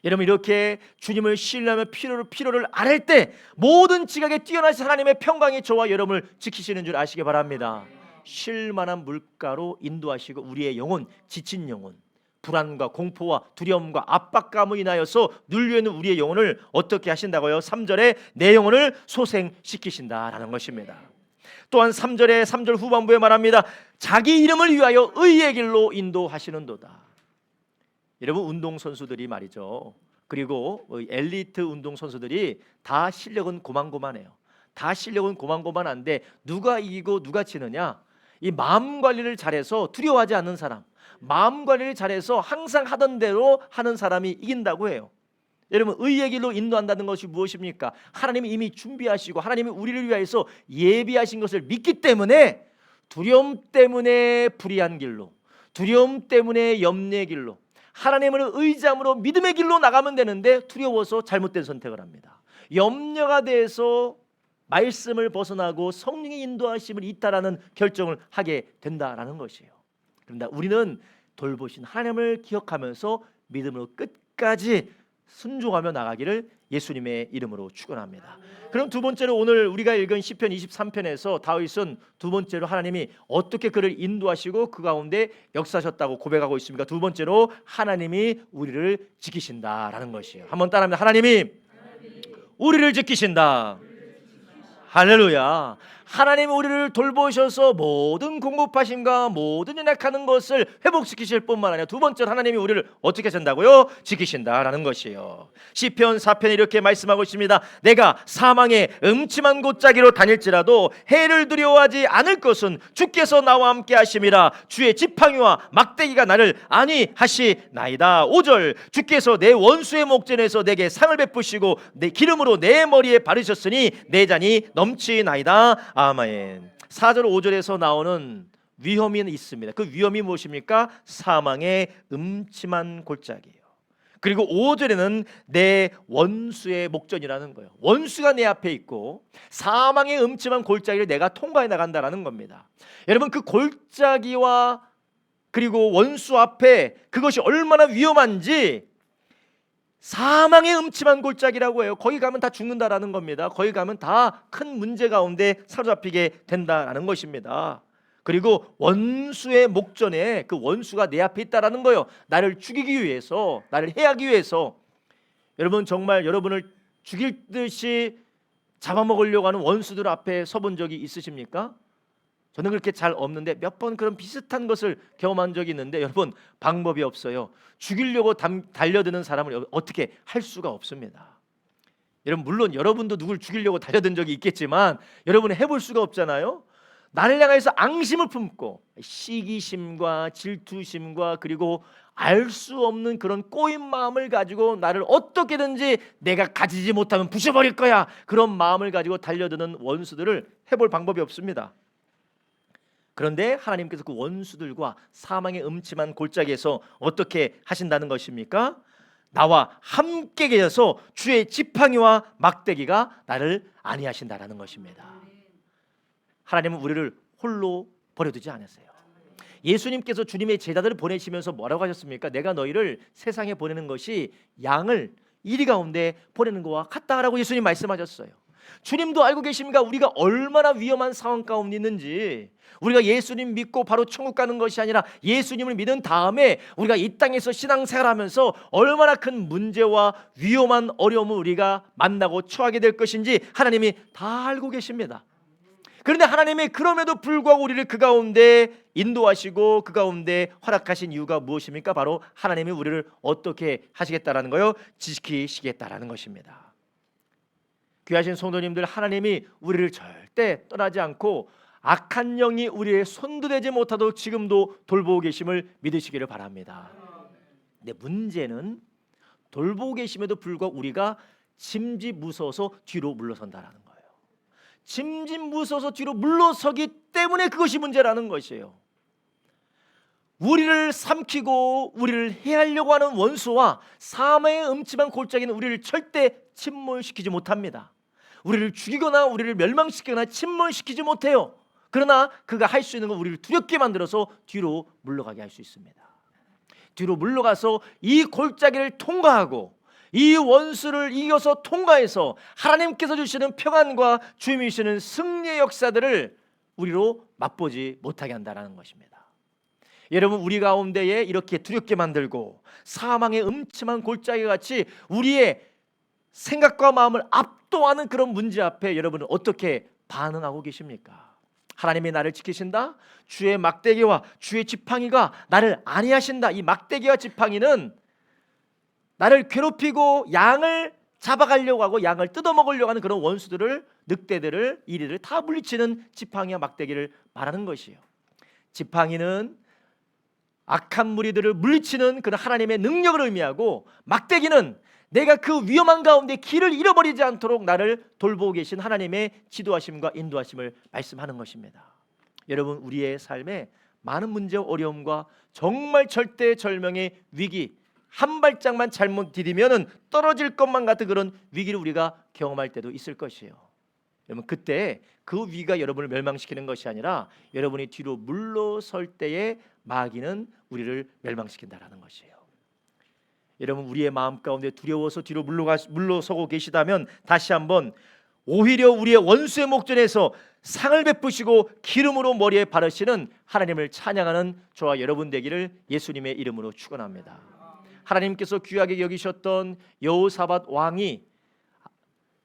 여러분, 이렇게 주님을 신뢰하며 필요를 아뢰 때 모든 지각에 뛰어나신 하나님의 평강이 저와 여러분을 지키시는 줄 아시기 바랍니다. 쉴만한 물가로 인도하시고 우리의 영혼, 지친 영혼, 불안과 공포와 두려움과 압박감으로 인하여서 눌려있는 우리의 영혼을 어떻게 하신다고요? 3절에 내 영혼을 소생시키신다라는 것입니다. 또한 3절 후반부에 말합니다. 자기 이름을 위하여 의의 길로 인도하시는도다. 여러분, 운동선수들이 말이죠, 그리고 엘리트 운동선수들이 다 실력은 고만고만해요. 다 실력은 고만고만한데 누가 이기고 누가 지느냐, 이 마음 관리를 잘해서 두려워하지 않는 사람, 마음 관리를 잘해서 항상 하던 대로 하는 사람이 이긴다고 해요. 여러분, 의의 길로 인도한다는 것이 무엇입니까? 하나님이 이미 준비하시고 하나님이 우리를 위해서 예비하신 것을 믿기 때문에 두려움 때문에 불의한 길로, 두려움 때문에 염려의 길로, 하나님을 의지함으로 믿음의 길로 나가면 되는데 두려워서 잘못된 선택을 합니다. 염려가 돼서 말씀을 벗어나고 성령의 인도하심을 잇따라는 결정을 하게 된다라는 것이에요. 그런데 우리는 돌보신 하나님을 기억하면서 믿음으로 끝까지 순종하며 나가기를 예수님의 이름으로 축원합니다. 그럼 두 번째로 오늘 우리가 읽은 시편 23편에서 다윗은 두 번째로 하나님이 어떻게 그를 인도하시고 그 가운데 역사하셨다고 고백하고 있습니까? 두 번째로 하나님이 우리를 지키신다라는 것이에요. 한번 따라합니다. 하나님이 우리를 지키신다. 할렐루야. 하나님이 우리를 돌보셔서 모든 공급하심과 모든 연약하는 것을 회복시키실 뿐만 아니라 두 번째로 하나님이 우리를 어떻게 하신다고요? 지키신다라는 것이요. 시편 4편에 이렇게 말씀하고 있습니다. 내가 사망의 음침한 곳자기로 다닐지라도 해를 두려워하지 않을 것은 주께서 나와 함께 하심이라. 주의 지팡이와 막대기가 나를 안위하시나이다. 5절 주께서 내 원수의 목전에서 내게 상을 베푸시고 내 기름으로 내 머리에 바르셨으니 내 잔이 넘치나이다. 아멘. 4절 5절에서 나오는 위험이 있습니다. 그 위험이 무엇입니까? 사망의 음침한 골짜기예요. 그리고 5절에는 내 원수의 목전이라는 거예요. 원수가 내 앞에 있고 사망의 음침한 골짜기를 내가 통과해 나간다라는 겁니다. 여러분, 그 골짜기와 그리고 원수 앞에 그것이 얼마나 위험한지, 사망의 음침한 골짜기라고 해요. 거기 가면 다 죽는다라는 겁니다. 거기 가면 다 큰 문제 가운데 사로잡히게 된다라는 것입니다. 그리고 원수의 목전에 그 원수가 내 앞에 있다라는 거예요. 나를 죽이기 위해서, 나를 해하기 위해서. 여러분, 정말 여러분을 죽일 듯이 잡아먹으려고 하는 원수들 앞에 서본 적이 있으십니까? 저는 그렇게 잘 없는데 몇 번 그런 비슷한 것을 경험한 적이 있는데, 여러분, 방법이 없어요. 죽이려고 달려드는 사람을 어떻게 할 수가 없습니다. 여러분, 물론 여러분도 누굴 죽이려고 달려든 적이 있겠지만 여러분은 해볼 수가 없잖아요. 나를 향해서 앙심을 품고 시기심과 질투심과 그리고 알 수 없는 그런 꼬인 마음을 가지고 나를 어떻게든지 내가 가지지 못하면 부셔버릴 거야, 그런 마음을 가지고 달려드는 원수들을 해볼 방법이 없습니다. 그런데 하나님께서 그 원수들과 사망의 음침한 골짜기에서 어떻게 하신다는 것입니까? 나와 함께 계셔서 주의 지팡이와 막대기가 나를 안위하신다라는 것입니다. 하나님은 우리를 홀로 버려두지 않으세요. 예수님께서 주님의 제자들을 보내시면서 뭐라고 하셨습니까? 내가 너희를 세상에 보내는 것이 양을 이리 가운데 보내는 것과 같다라고 예수님 말씀하셨어요. 주님도 알고 계십니까? 우리가 얼마나 위험한 상황 가운데 있는지. 우리가 예수님 믿고 바로 천국 가는 것이 아니라 예수님을 믿은 다음에 우리가 이 땅에서 신앙생활하면서 얼마나 큰 문제와 위험한 어려움을 우리가 만나고 처하게 될 것인지 하나님이 다 알고 계십니다. 그런데 하나님이 그럼에도 불구하고 우리를 그 가운데 인도하시고 그 가운데 허락하신 이유가 무엇입니까? 바로 하나님이 우리를 어떻게 하시겠다라는 거요? 지키시겠다라는 것입니다. 귀하신 성도님들, 하나님이 우리를 절대 떠나지 않고 악한 영이 우리의 손도 대지 못하도록 지금도 돌보고 계심을 믿으시기를 바랍니다. 근데 문제는 돌보고 계심에도 불구하고 우리가 짐짓 무서워서 뒤로 물러선다라는 거예요. 짐짓 무서워서 뒤로 물러서기 때문에 그것이 문제라는 것이에요. 우리를 삼키고 우리를 해하려고 하는 원수와 사망의 음침한 골짜기는 우리를 절대 침몰시키지 못합니다. 우리를 죽이거나 우리를 멸망시키거나 침몰시키지 못해요. 그러나 그가 할 수 있는 건 우리를 두렵게 만들어서 뒤로 물러가게 할 수 있습니다. 뒤로 물러가서 이 골짜기를 통과하고 이 원수를 이겨서 통과해서 하나님께서 주시는 평안과 주님이 주시는 승리의 역사들을 우리로 맛보지 못하게 한다는 것입니다. 여러분, 우리 가운데에 이렇게 두렵게 만들고 사망의 음침한 골짜기 같이 우리의 생각과 마음을 압도하는 그런 문제 앞에 여러분은 어떻게 반응하고 계십니까? 하나님이 나를 지키신다. 주의 막대기와 주의 지팡이가 나를 안위하신다. 이 막대기와 지팡이는 나를 괴롭히고 양을 잡아가려고 하고 양을 뜯어먹으려고 하는 그런 원수들을, 늑대들을, 이리를 다 물리치는 지팡이와 막대기를 말하는 것이에요. 지팡이는 악한 무리들을 물리치는 그런 하나님의 능력을 의미하고, 막대기는 내가 그 위험한 가운데 길을 잃어버리지 않도록 나를 돌보고 계신 하나님의 지도하심과 인도하심을 말씀하는 것입니다. 여러분, 우리의 삶에 많은 문제와 어려움과 정말 절대절명의 위기, 한 발짝만 잘못 디디면 떨어질 것만 같은 그런 위기를 우리가 경험할 때도 있을 것이에요. 여러분 그때 그 위가 여러분을 멸망시키는 것이 아니라 여러분이 뒤로 물러설 때에 마귀는 우리를 멸망시킨다라는 것이에요. 여러분 우리의 마음 가운데 두려워서 뒤로 물러서고 계시다면 다시 한번 오히려 우리의 원수의 목전에서 상을 베푸시고 기름으로 머리에 바르시는 하나님을 찬양하는 저와 여러분 되기를 예수님의 이름으로 축원합니다. 하나님께서 귀하게 여기셨던 여호사밧 왕이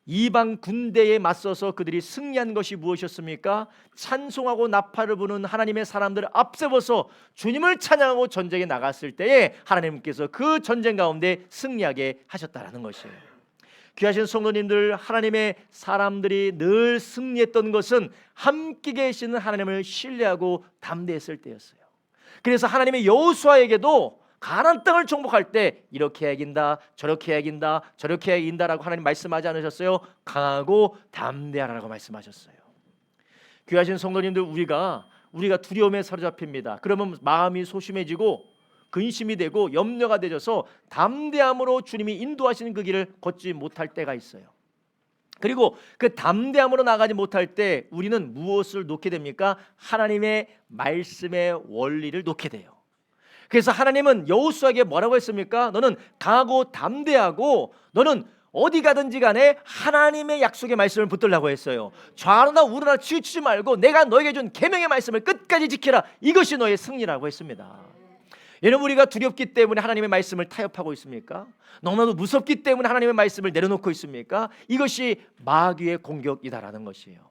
이방 군대에 맞서서 그들이 승리한 것이 무엇이었습니까? 찬송하고 나팔을 부는 하나님의 사람들을 앞세워서 주님을 찬양하고 전쟁에 나갔을 때에 하나님께서 그 전쟁 가운데 승리하게 하셨다라는 것이에요. 귀하신 성도님들, 하나님의 사람들이 늘 승리했던 것은 함께 계시는 하나님을 신뢰하고 담대했을 때였어요. 그래서 하나님의 여호수아에게도 가나안 땅을 정복할 때 이렇게 해야 이긴다, 저렇게 해야 이긴다, 저렇게 해야 이긴다라고 하나님 말씀하지 않으셨어요? 강하고 담대하라고 말씀하셨어요. 귀하신 성도님들, 우리가 두려움에 사로잡힙니다. 그러면 마음이 소심해지고 근심이 되고 염려가 되져서 담대함으로 주님이 인도하시는 그 길을 걷지 못할 때가 있어요. 그리고 그 담대함으로 나가지 못할 때 우리는 무엇을 놓게 됩니까? 하나님의 말씀의 원리를 놓게 돼요. 그래서 하나님은 여호수아에게 뭐라고 했습니까? 너는 강하고 담대하고 너는 어디 가든지 간에 하나님의 약속의 말씀을 붙들라고 했어요. 좌로나 우로나 치우치지 말고 내가 너에게 준 계명의 말씀을 끝까지 지키라. 이것이 너의 승리라고 했습니다. 여러분 우리가 두렵기 때문에 하나님의 말씀을 타협하고 있습니까? 너무나도 무섭기 때문에 하나님의 말씀을 내려놓고 있습니까? 이것이 마귀의 공격이다라는 것이에요.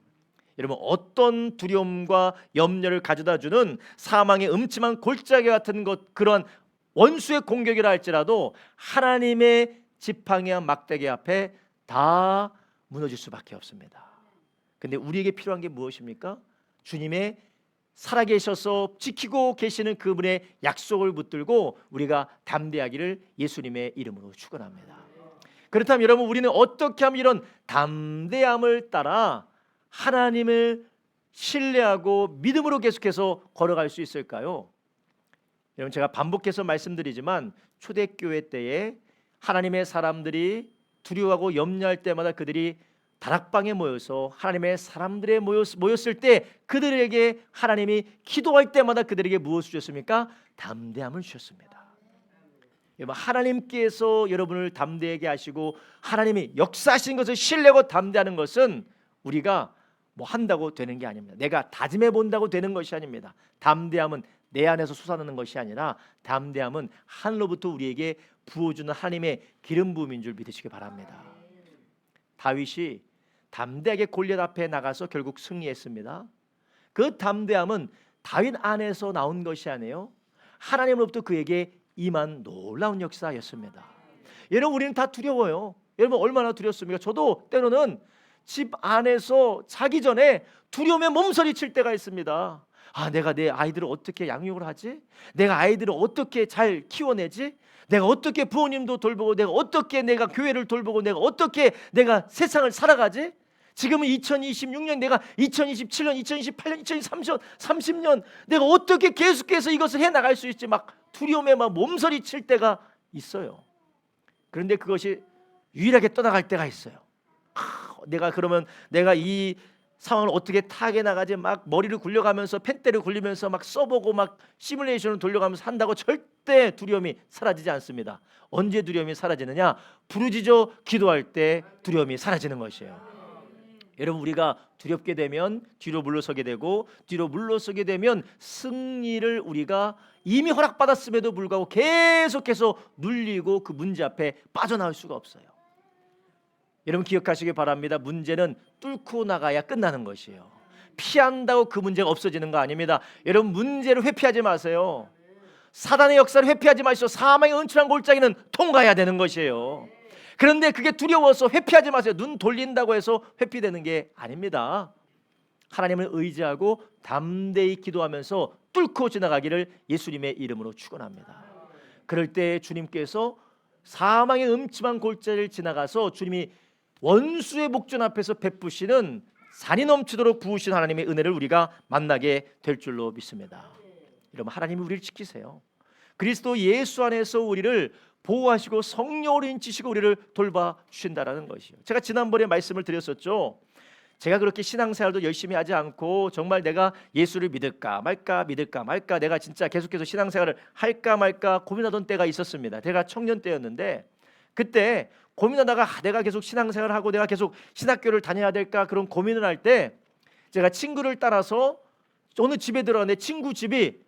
여러분 어떤 두려움과 염려를 가져다주는 사망의 음침한 골짜기 같은 것, 그런 원수의 공격이라 할지라도 하나님의 지팡이와 막대기 앞에 다 무너질 수밖에 없습니다. 근데 우리에게 필요한 게 무엇입니까? 주님의 살아계셔서 지키고 계시는 그분의 약속을 붙들고 우리가 담대하기를 예수님의 이름으로 축원합니다. 그렇다면 여러분 우리는 어떻게 하면 이런 담대함을 따라 하나님을 신뢰하고 믿음으로 계속해서 걸어갈 수 있을까요? 여러분 제가 반복해서 말씀드리지만 초대교회 때에 하나님의 사람들이 두려워하고 염려할 때마다 그들이 다락방에 모여서 하나님의 사람들에 모였을 때 그들에게 하나님이 기도할 때마다 그들에게 무엇을 주셨습니까? 담대함을 주셨습니다. 여러분 하나님께서 여러분을 담대하게 하시고 하나님이 역사하신 것을 신뢰하고 담대하는 것은 우리가 뭐 한다고 되는 게 아닙니다. 내가 다짐해 본다고 되는 것이 아닙니다. 담대함은 내 안에서 솟아나는 것이 아니라 담대함은 하늘로부터 우리에게 부어주는 하나님의 기름 부음인 줄 믿으시기 바랍니다. 다윗이 담대하게 골리앗 앞에 나가서 결국 승리했습니다. 그 담대함은 다윗 안에서 나온 것이 아니에요. 하나님으로부터 그에게 임한 놀라운 역사였습니다. 여러분 우리는 다 두려워요. 여러분 얼마나 두렵습니까? 저도 때로는 집 안에서 자기 전에 두려움에 몸서리 칠 때가 있습니다. 내가 내 아이들을 어떻게 양육을 하지? 내가 아이들을 어떻게 잘 키워내지? 내가 어떻게 부모님도 돌보고 내가 어떻게 내가 교회를 돌보고 내가 어떻게 내가 세상을 살아가지? 지금은 2026년 내가 2027년, 2028년, 2030년 내가 어떻게 계속해서 이것을 해나갈 수 있지? 막 두려움에 막 몸서리 칠 때가 있어요. 그런데 그것이 유일하게 떠나갈 때가 있어요. 내가 이 상황을 어떻게 타게 나가지? 막 머리를 굴려가면서 펜대를 굴리면서 막 써보고 막 시뮬레이션을 돌려가면서 한다고 절대 두려움이 사라지지 않습니다. 언제 두려움이 사라지느냐? 부르짖어 기도할 때 두려움이 사라지는 것이에요. 여러분 우리가 두렵게 되면 뒤로 물러서게 되고 뒤로 물러서게 되면 승리를 우리가 이미 허락받았음에도 불구하고 계속해서 눌리고 그 문제 앞에 빠져나올 수가 없어요. 여러분 기억하시기 바랍니다. 문제는 뚫고 나가야 끝나는 것이에요. 피한다고 그 문제가 없어지는 거 아닙니다. 여러분 문제를 회피하지 마세요. 사단의 역사를 회피하지 마시고 사망의 은둔한 골짜기는 통과해야 되는 것이에요. 그런데 그게 두려워서 회피하지 마세요. 눈 돌린다고 해서 회피되는 게 아닙니다. 하나님을 의지하고 담대히 기도하면서 뚫고 지나가기를 예수님의 이름으로 축원합니다. 그럴 때 주님께서 사망의 음침한 골짜기를 지나가서 주님이 원수의 목전 앞에서 베푸시는 산이 넘치도록 부으신 하나님의 은혜를 우리가 만나게 될 줄로 믿습니다. 여러분 하나님이 우리를 지키세요. 그리스도 예수 안에서 우리를 보호하시고 성령으로 인치시고 우리를 돌봐 주신다라는 것이요. 제가 지난번에 말씀을 드렸었죠. 제가 그렇게 신앙생활도 열심히 하지 않고 정말 내가 예수를 믿을까 말까 내가 진짜 계속해서 신앙생활을 할까 말까 고민하던 때가 있었습니다. 제가 청년 때였는데 그때 고민하다가 내가 계속 신앙생활을 하고 내가 계속 신학교를 다녀야 될까 그런 고민을 할 때 제가 친구를 따라서 어느 집에 들어갔는데 친구 집이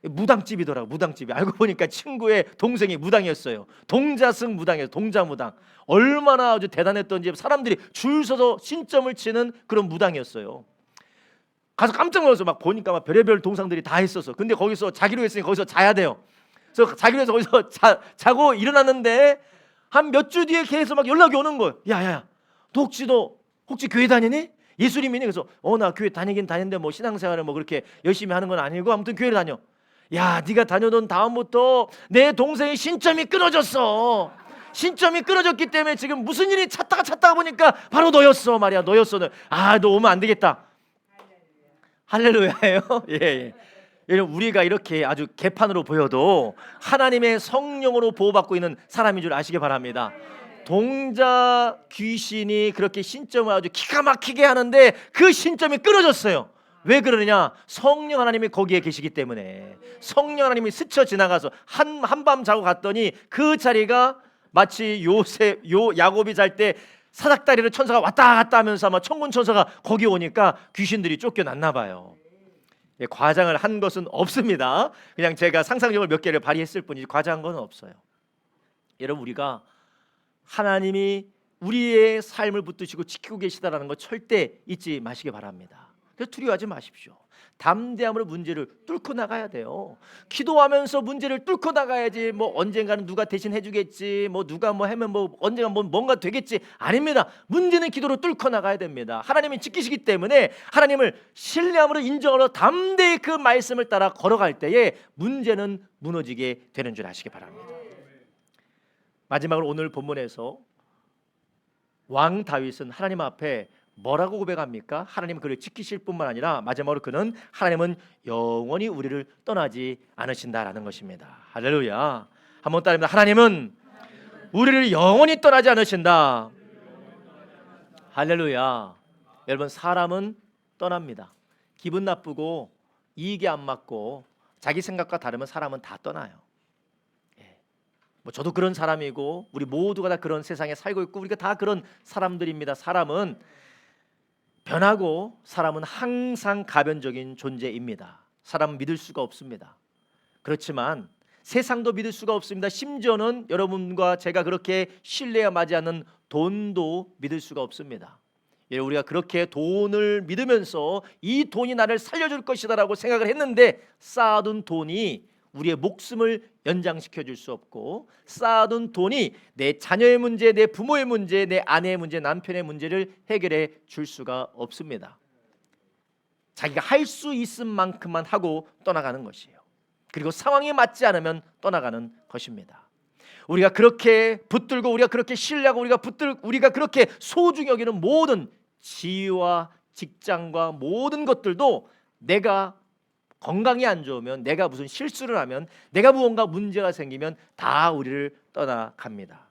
무당집이더라고. 무당집이 알고 보니까 친구의 동생이 무당이었어요. 동자승 무당이었어요. 동자무당. 얼마나 아주 대단했던지 사람들이 줄 서서 신점을 치는 그런 무당이었어요. 가서 깜짝 놀라서 막 보니까 막 별의별 동상들이 다 있었어. 근데 거기서 자기로 했으니 거기서 자야 돼요. 그래서 자기로 해서 거기서 자고 일어났는데 한 몇 주 뒤에 계속 막 연락이 오는 거예요. 야야야, 너 혹시 교회 다니니? 예수님 믿니? 그래서 나 교회 다니긴 다니는데 뭐 신앙생활을 뭐 그렇게 열심히 하는 건 아니고 아무튼 교회를 다녀. 야, 네가 다녀던 다음부터 내 동생의 신점이 끊어졌어. 신점이 끊어졌기 때문에 지금 무슨 일이 찾다가 보니까 바로 너였어 말이야. 너였어. 너 오면 안 되겠다. 할렐루야예요. 예. 여러분, 우리가 이렇게 아주 개판으로 보여도 하나님의 성령으로 보호받고 있는 사람인 줄 아시기 바랍니다. 동자 귀신이 그렇게 신점을 아주 기가 막히게 하는데 그 신점이 끊어졌어요. 왜 그러느냐? 성령 하나님이 거기에 계시기 때문에. 성령 하나님이 스쳐 지나가서 한밤 자고 갔더니 그 자리가 마치 야곱이 잘 때 사닥다리를 천사가 왔다 갔다 하면서 아마 천군 천사가 거기 오니까 귀신들이 쫓겨났나 봐요. 예, 과장을 한 것은 없습니다. 그냥 제가 상상력을 몇 개를 발휘했을 뿐이지 과장한 건 없어요. 여러분, 우리가 하나님이 우리의 삶을 붙드시고 지키고 계시다라는 거 절대 잊지 마시기 바랍니다. 그래서 두려워하지 마십시오. 담대함으로 문제를 뚫고 나가야 돼요. 기도하면서 문제를 뚫고 나가야지. 뭐 언젠가는 누가 대신 해주겠지. 뭐 누가 뭐 하면 뭐 언젠가 뭔가 되겠지. 아닙니다. 문제는 기도로 뚫고 나가야 됩니다. 하나님이 지키시기 때문에 하나님을 신뢰함으로 인정하러 담대히 그 말씀을 따라 걸어갈 때에 문제는 무너지게 되는 줄 아시기 바랍니다. 마지막으로 오늘 본문에서 왕 다윗은 하나님 앞에 뭐라고 고백합니까? 하나님 그를 지키실 뿐만 아니라 마지막으로 그는 하나님은 영원히 우리를 떠나지 않으신다라는 것입니다. 할렐루야. 한번 따라합니다. 하나님은 우리를 영원히 떠나지 않으신다. 할렐루야. 여러분, 사람은 떠납니다. 기분 나쁘고 이익이 안 맞고 자기 생각과 다르면 사람은 다 떠나요. 뭐 저도 그런 사람이고 우리 모두가 다 그런 세상에 살고 있고 우리가 다 그런 사람들입니다. 사람은 변하고 사람은 항상 가변적인 존재입니다. 사람은 믿을 수가 없습니다. 그렇지만 세상도 믿을 수가 없습니다. 심지어는 여러분과 제가 그렇게 신뢰에 맞지 않는 돈도 믿을 수가 없습니다. 우리가 그렇게 돈을 믿으면서 이 돈이 나를 살려줄 것이다라고 생각을 했는데 쌓아둔 돈이 우리의 목숨을 연장시켜 줄 수 없고 쌓아둔 돈이 내 자녀의 문제, 내 부모의 문제, 내 아내의 문제, 남편의 문제를 해결해 줄 수가 없습니다. 자기가 할 수 있은 만큼만 하고 떠나가는 것이에요. 그리고 상황에 맞지 않으면 떠나가는 것입니다. 우리가 그렇게 붙들고 우리가 그렇게 신뢰하고 우리가 그렇게 소중히 여기는 모든 지위와 직장과 모든 것들도 내가 건강이 안 좋으면, 내가 무슨 실수를 하면, 내가 무언가 문제가 생기면 다 우리를 떠나갑니다.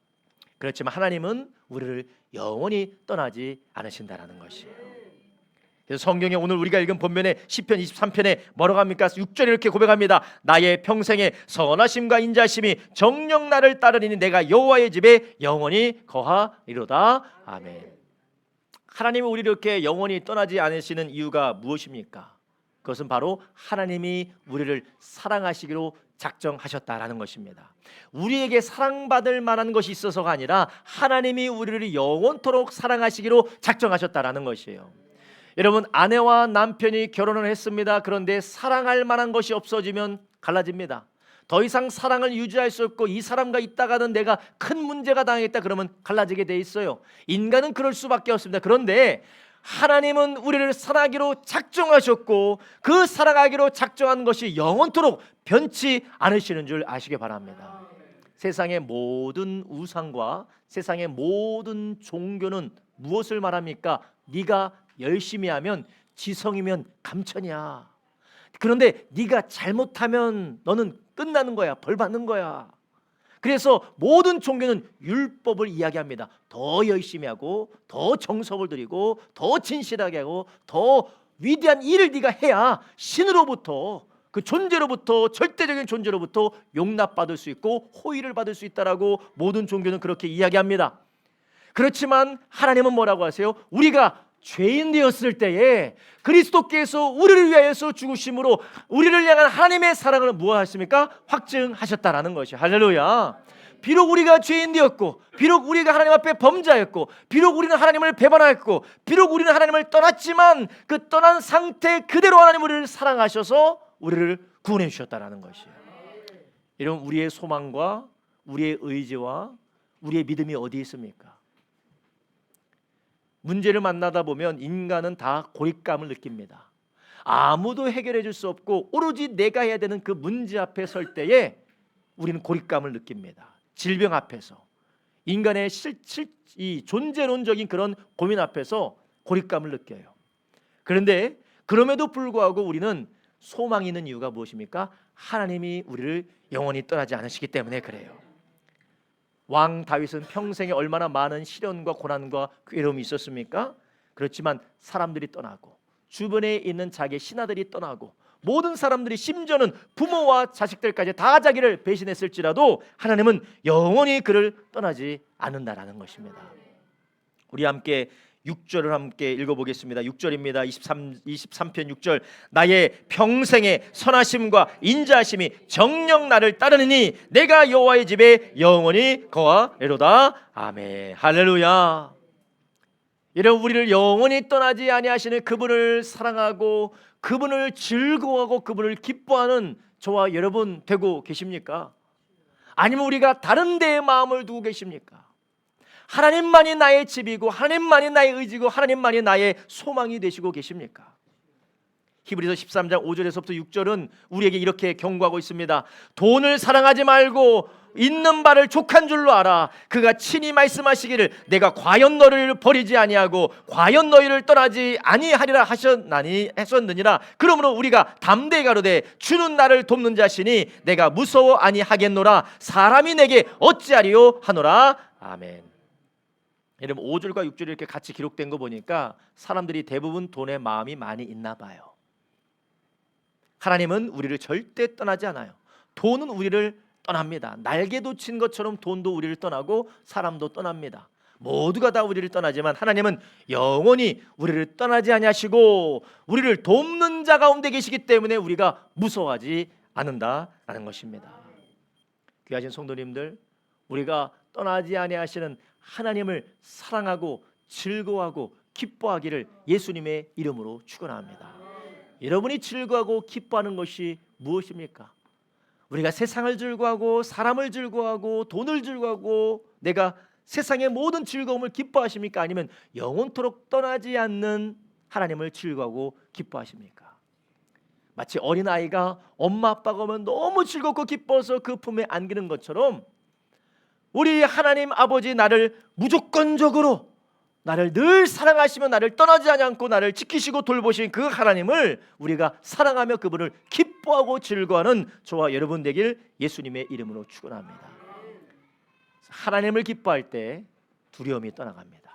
그렇지만 하나님은 우리를 영원히 떠나지 않으신다라는 것이에요. 그래서 성경에 오늘 우리가 읽은 본면에 시편 23편에 뭐라고 합니까? 6절에 이렇게 고백합니다. 나의 평생의 선하심과 인자심이 정녕 나를 따르리니 내가 여호와의 집에 영원히 거하리로다. 아멘. 하나님이 우리를 이렇게 영원히 떠나지 않으시는 이유가 무엇입니까? 그것은 바로 하나님이 우리를 사랑하시기로 작정하셨다라는 것입니다. 우리에게 사랑받을 만한 것이 있어서가 아니라 하나님이 우리를 영원토록 사랑하시기로 작정하셨다라는 것이에요. 여러분, 아내와 남편이 결혼을 했습니다. 그런데 사랑할 만한 것이 없어지면 갈라집니다. 더 이상 사랑을 유지할 수 없고 이 사람과 있다가는 내가 큰 문제가 당하겠다 그러면 갈라지게 돼 있어요. 인간은 그럴 수밖에 없습니다. 그런데 하나님은 우리를 사랑하기로 작정하셨고 그 사랑하기로 작정한 것이 영원토록 변치 않으시는 줄 아시기 바랍니다. 세상의 모든 우상과 세상의 모든 종교는 무엇을 말합니까? 네가 열심히 하면 지성이면 감천이야. 그런데 네가 잘못하면 너는 끝나는 거야. 벌 받는 거야. 그래서 모든 종교는 율법을 이야기합니다. 더 열심히 하고 더 정성을 들이고 더 진실하게 하고 더 위대한 일을 네가 해야 신으로부터, 그 존재로부터, 절대적인 존재로부터 용납받을 수 있고 호의를 받을 수 있다라고 모든 종교는 그렇게 이야기합니다. 그렇지만 하나님은 뭐라고 하세요? 우리가 죄인 되었을 때에 그리스도께서 우리를 위하여서 죽으심으로 우리를 향한 하나님의 사랑을 무엇하십니까? 확증하셨다라는 것이. 할렐루야. 비록 우리가 죄인 되었고, 비록 우리가 하나님 앞에 범죄하였고, 비록 우리는 하나님을 배반하였고, 비록 우리는 하나님을 떠났지만 그 떠난 상태 그대로 하나님 우리를 사랑하셔서 우리를 구원해 주셨다라는 것이에요. 이런 우리의 소망과 우리의 의지와 우리의 믿음이 어디 있습니까? 문제를 만나다 보면 인간은 다 고립감을 느낍니다. 아무도 해결해 줄 수 없고 오로지 내가 해야 되는 그 문제 앞에 설 때에 우리는 고립감을 느낍니다. 질병 앞에서, 인간의 이 존재론적인 그런 고민 앞에서 고립감을 느껴요. 그런데 그럼에도 불구하고 우리는 소망이 있는 이유가 무엇입니까? 하나님이 우리를 영원히 떠나지 않으시기 때문에 그래요. 왕 다윗은 평생에 얼마나 많은 시련과 고난과 괴로움이 있었습니까? 그렇지만 사람들이 떠나고 주변에 있는 자기의 신하들이 떠나고 모든 사람들이, 심지어는 부모와 자식들까지 다 자기를 배신했을지라도 하나님은 영원히 그를 떠나지 않는다라는 것입니다. 우리 함께 6절을 함께 읽어보겠습니다. 6절입니다. 23편 6절. 나의 평생의 선하심과 인자하심이 정녕 나를 따르느니 내가 여호와의 집에 영원히 거하리로다. 아멘. 할렐루야. 이런 우리를 영원히 떠나지 아니하시는 그분을 사랑하고 그분을 즐거워하고 그분을 기뻐하는 저와 여러분 되고 계십니까? 아니면 우리가 다른 데에 마음을 두고 계십니까? 하나님만이 나의 집이고 하나님만이 나의 의지고 하나님만이 나의 소망이 되시고 계십니까? 히브리서 13장 5절에서부터 6절은 우리에게 이렇게 경고하고 있습니다. 돈을 사랑하지 말고 있는 바를 족한 줄로 알아. 그가 친히 말씀하시기를 내가 과연 너를 버리지 아니하고 과연 너희를 떠나지 아니하리라 하셨느니라. 그러므로 우리가 담대히 가로되 주는 나를 돕는 자시니 내가 무서워 아니하겠노라. 사람이 내게 어찌하리요 하노라. 아멘. 여러분 5절과 6절이 이렇게 같이 기록된 거 보니까 사람들이 대부분 돈에 마음이 많이 있나 봐요. 하나님은 우리를 절대 떠나지 않아요. 돈은 우리를 떠납니다. 날개 돋친 것처럼 돈도 우리를 떠나고 사람도 떠납니다. 모두가 다 우리를 떠나지만 하나님은 영원히 우리를 떠나지 아니하시고 우리를 돕는 자 가운데 계시기 때문에 우리가 무서워하지 않는다라는 것입니다. 귀하신 성도님들, 우리가 떠나지 아니하시는 하나님을 사랑하고 즐거워하고 기뻐하기를 예수님의 이름으로 축원합니다. 여러분이 즐거워하고 기뻐하는 것이 무엇입니까? 우리가 세상을 즐거워하고 사람을 즐거워하고 돈을 즐거워하고 내가 세상의 모든 즐거움을 기뻐하십니까? 아니면 영원토록 떠나지 않는 하나님을 즐거워하고 기뻐하십니까? 마치 어린아이가 엄마 아빠가 오면 너무 즐겁고 기뻐서 그 품에 안기는 것처럼 우리 하나님 아버지 나를 무조건적으로 나를 늘 사랑하시며 나를 떠나지 않고 나를 지키시고 돌보신 그 하나님을 우리가 사랑하며 그분을 기뻐하고 즐거워하는 저와 여러분 되길 예수님의 이름으로 축원합니다. 하나님을 기뻐할 때 두려움이 떠나갑니다.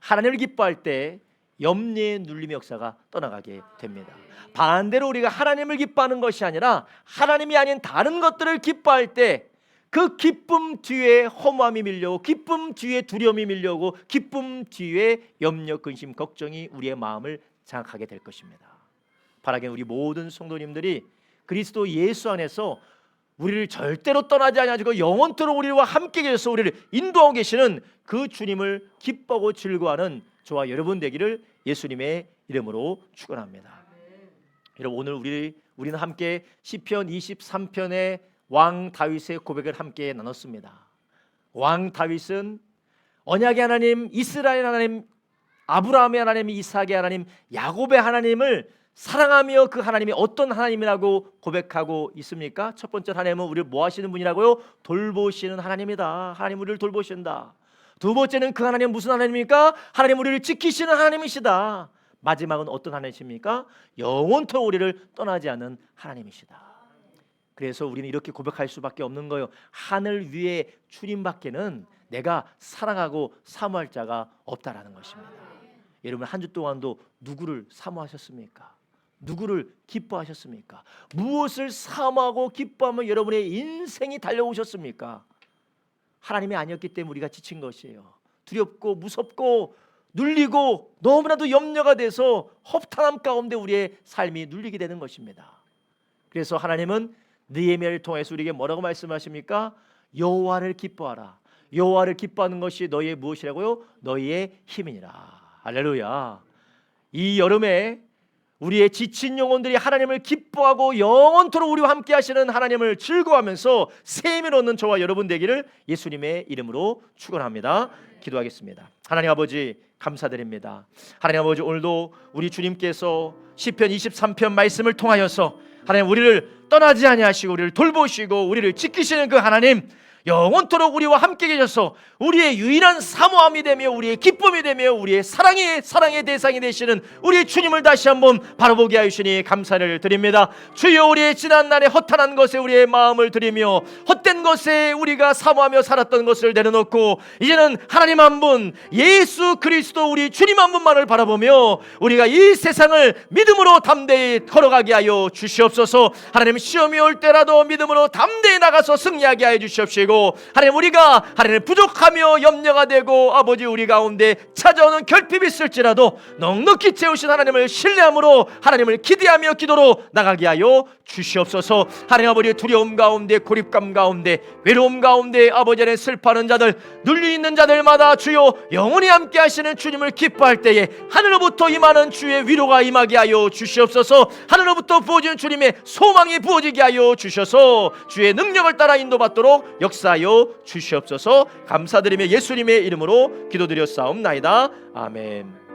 하나님을 기뻐할 때 염려의 눌림의 역사가 떠나가게 됩니다. 반대로 우리가 하나님을 기뻐하는 것이 아니라 하나님이 아닌 다른 것들을 기뻐할 때 그 기쁨 뒤에 허무함이 밀려오고 기쁨 뒤에 두려움이 밀려오고 기쁨 뒤에 염려, 근심, 걱정이 우리의 마음을 장악하게 될 것입니다. 바라기는 우리 모든 성도님들이 그리스도 예수 안에서 우리를 절대로 떠나지 아니하시고 영원토록 우리와 함께 계셔서 우리를 인도하고 계시는 그 주님을 기뻐하고 즐거워하는 저와 여러분 되기를 예수님의 이름으로 축원합니다. 여러분 오늘 우리는 함께 시편 23편의 왕 다윗의 고백을 함께 나눴습니다. 왕 다윗은 언약의 하나님, 이스라엘 하나님, 아브라함의 하나님, 이삭의 하나님, 야곱의 하나님을 사랑하며 그 하나님이 어떤 하나님이라고 고백하고 있습니까? 첫 번째, 하나님은 우리를 뭐 하시는 분이라고요? 돌보시는 하나님이다. 하나님 우리를 돌보신다. 두 번째는 그 하나님은 무슨 하나님입니까? 하나님 우리를 지키시는 하나님이시다. 마지막은 어떤 하나님이십니까? 영원토록 우리를 떠나지 않는 하나님이시다. 그래서 우리는 이렇게 고백할 수밖에 없는 거예요. 하늘 위에 주님밖에는 내가 사랑하고 사모할 자가 없다라는 것입니다. 여러분 한 주 동안도 누구를 사모하셨습니까? 누구를 기뻐하셨습니까? 무엇을 사모하고 기뻐하며 여러분의 인생이 달려오셨습니까? 하나님이 아니었기 때문에 우리가 지친 것이에요. 두렵고 무섭고 눌리고 너무나도 염려가 돼서 허탄함 가운데 우리의 삶이 눌리게 되는 것입니다. 그래서 하나님은 느헤미야를 통해서 우리에게 뭐라고 말씀하십니까? 여호와를 기뻐하라. 여호와를 기뻐하는 것이 너희의 무엇이라고요? 너희의 힘이니라. 할렐루야. 이 여름에 우리의 지친 영혼들이 하나님을 기뻐하고 영원토록 우리와 함께 하시는 하나님을 즐거워하면서 새 힘을 얻는 저와 여러분 되기를 예수님의 이름으로 축원합니다. 기도하겠습니다. 하나님 아버지 감사드립니다. 하나님 아버지 오늘도 우리 주님께서 시편 23편 말씀을 통하여서 하나님 우리를 떠나지 아니하시고 우리를 돌보시고 우리를 지키시는 그 하나님 영원토록 우리와 함께 계셔서 우리의 유일한 사모함이 되며 우리의 기쁨이 되며 우리의 사랑의 대상이 되시는 우리의 주님을 다시 한번 바라보게 하시니 감사를 드립니다. 주여 우리의 지난날에 허탄한 것에 우리의 마음을 드리며 헛된 것에 우리가 사모하며 살았던 것을 내려놓고 이제는 하나님 한 분 예수 그리스도 우리 주님 한 분만을 바라보며 우리가 이 세상을 믿음으로 담대히 걸어가게 하여 주시옵소서. 하나님 시험이 올 때라도 믿음으로 담대히 나가서 승리하게 하여 주시옵시고 하나님 우리가 하나님 부족하며 염려가 되고 아버지 우리 가운데 찾아오는 결핍이 있을지라도 넉넉히 채우신 하나님을 신뢰함으로 하나님을 기대하며 기도로 나가게 하여 주시옵소서. 하나님 아버지 두려움 가운데 고립감 가운데 외로움 가운데 아버지 안에 슬퍼하는 자들 눌려 있는 자들마다 주여 영원히 함께 하시는 주님을 기뻐할 때에 하늘로부터 임하는 주의 위로가 임하게 하여 주시옵소서. 하늘로부터 부어지는 주님의 소망이 부어지게 하여 주셔서 주의 능력을 따라 인도받도록 역사하여 주시옵소서. 감사드리며 예수님의 이름으로 기도드렸사옵나이다. 아멘.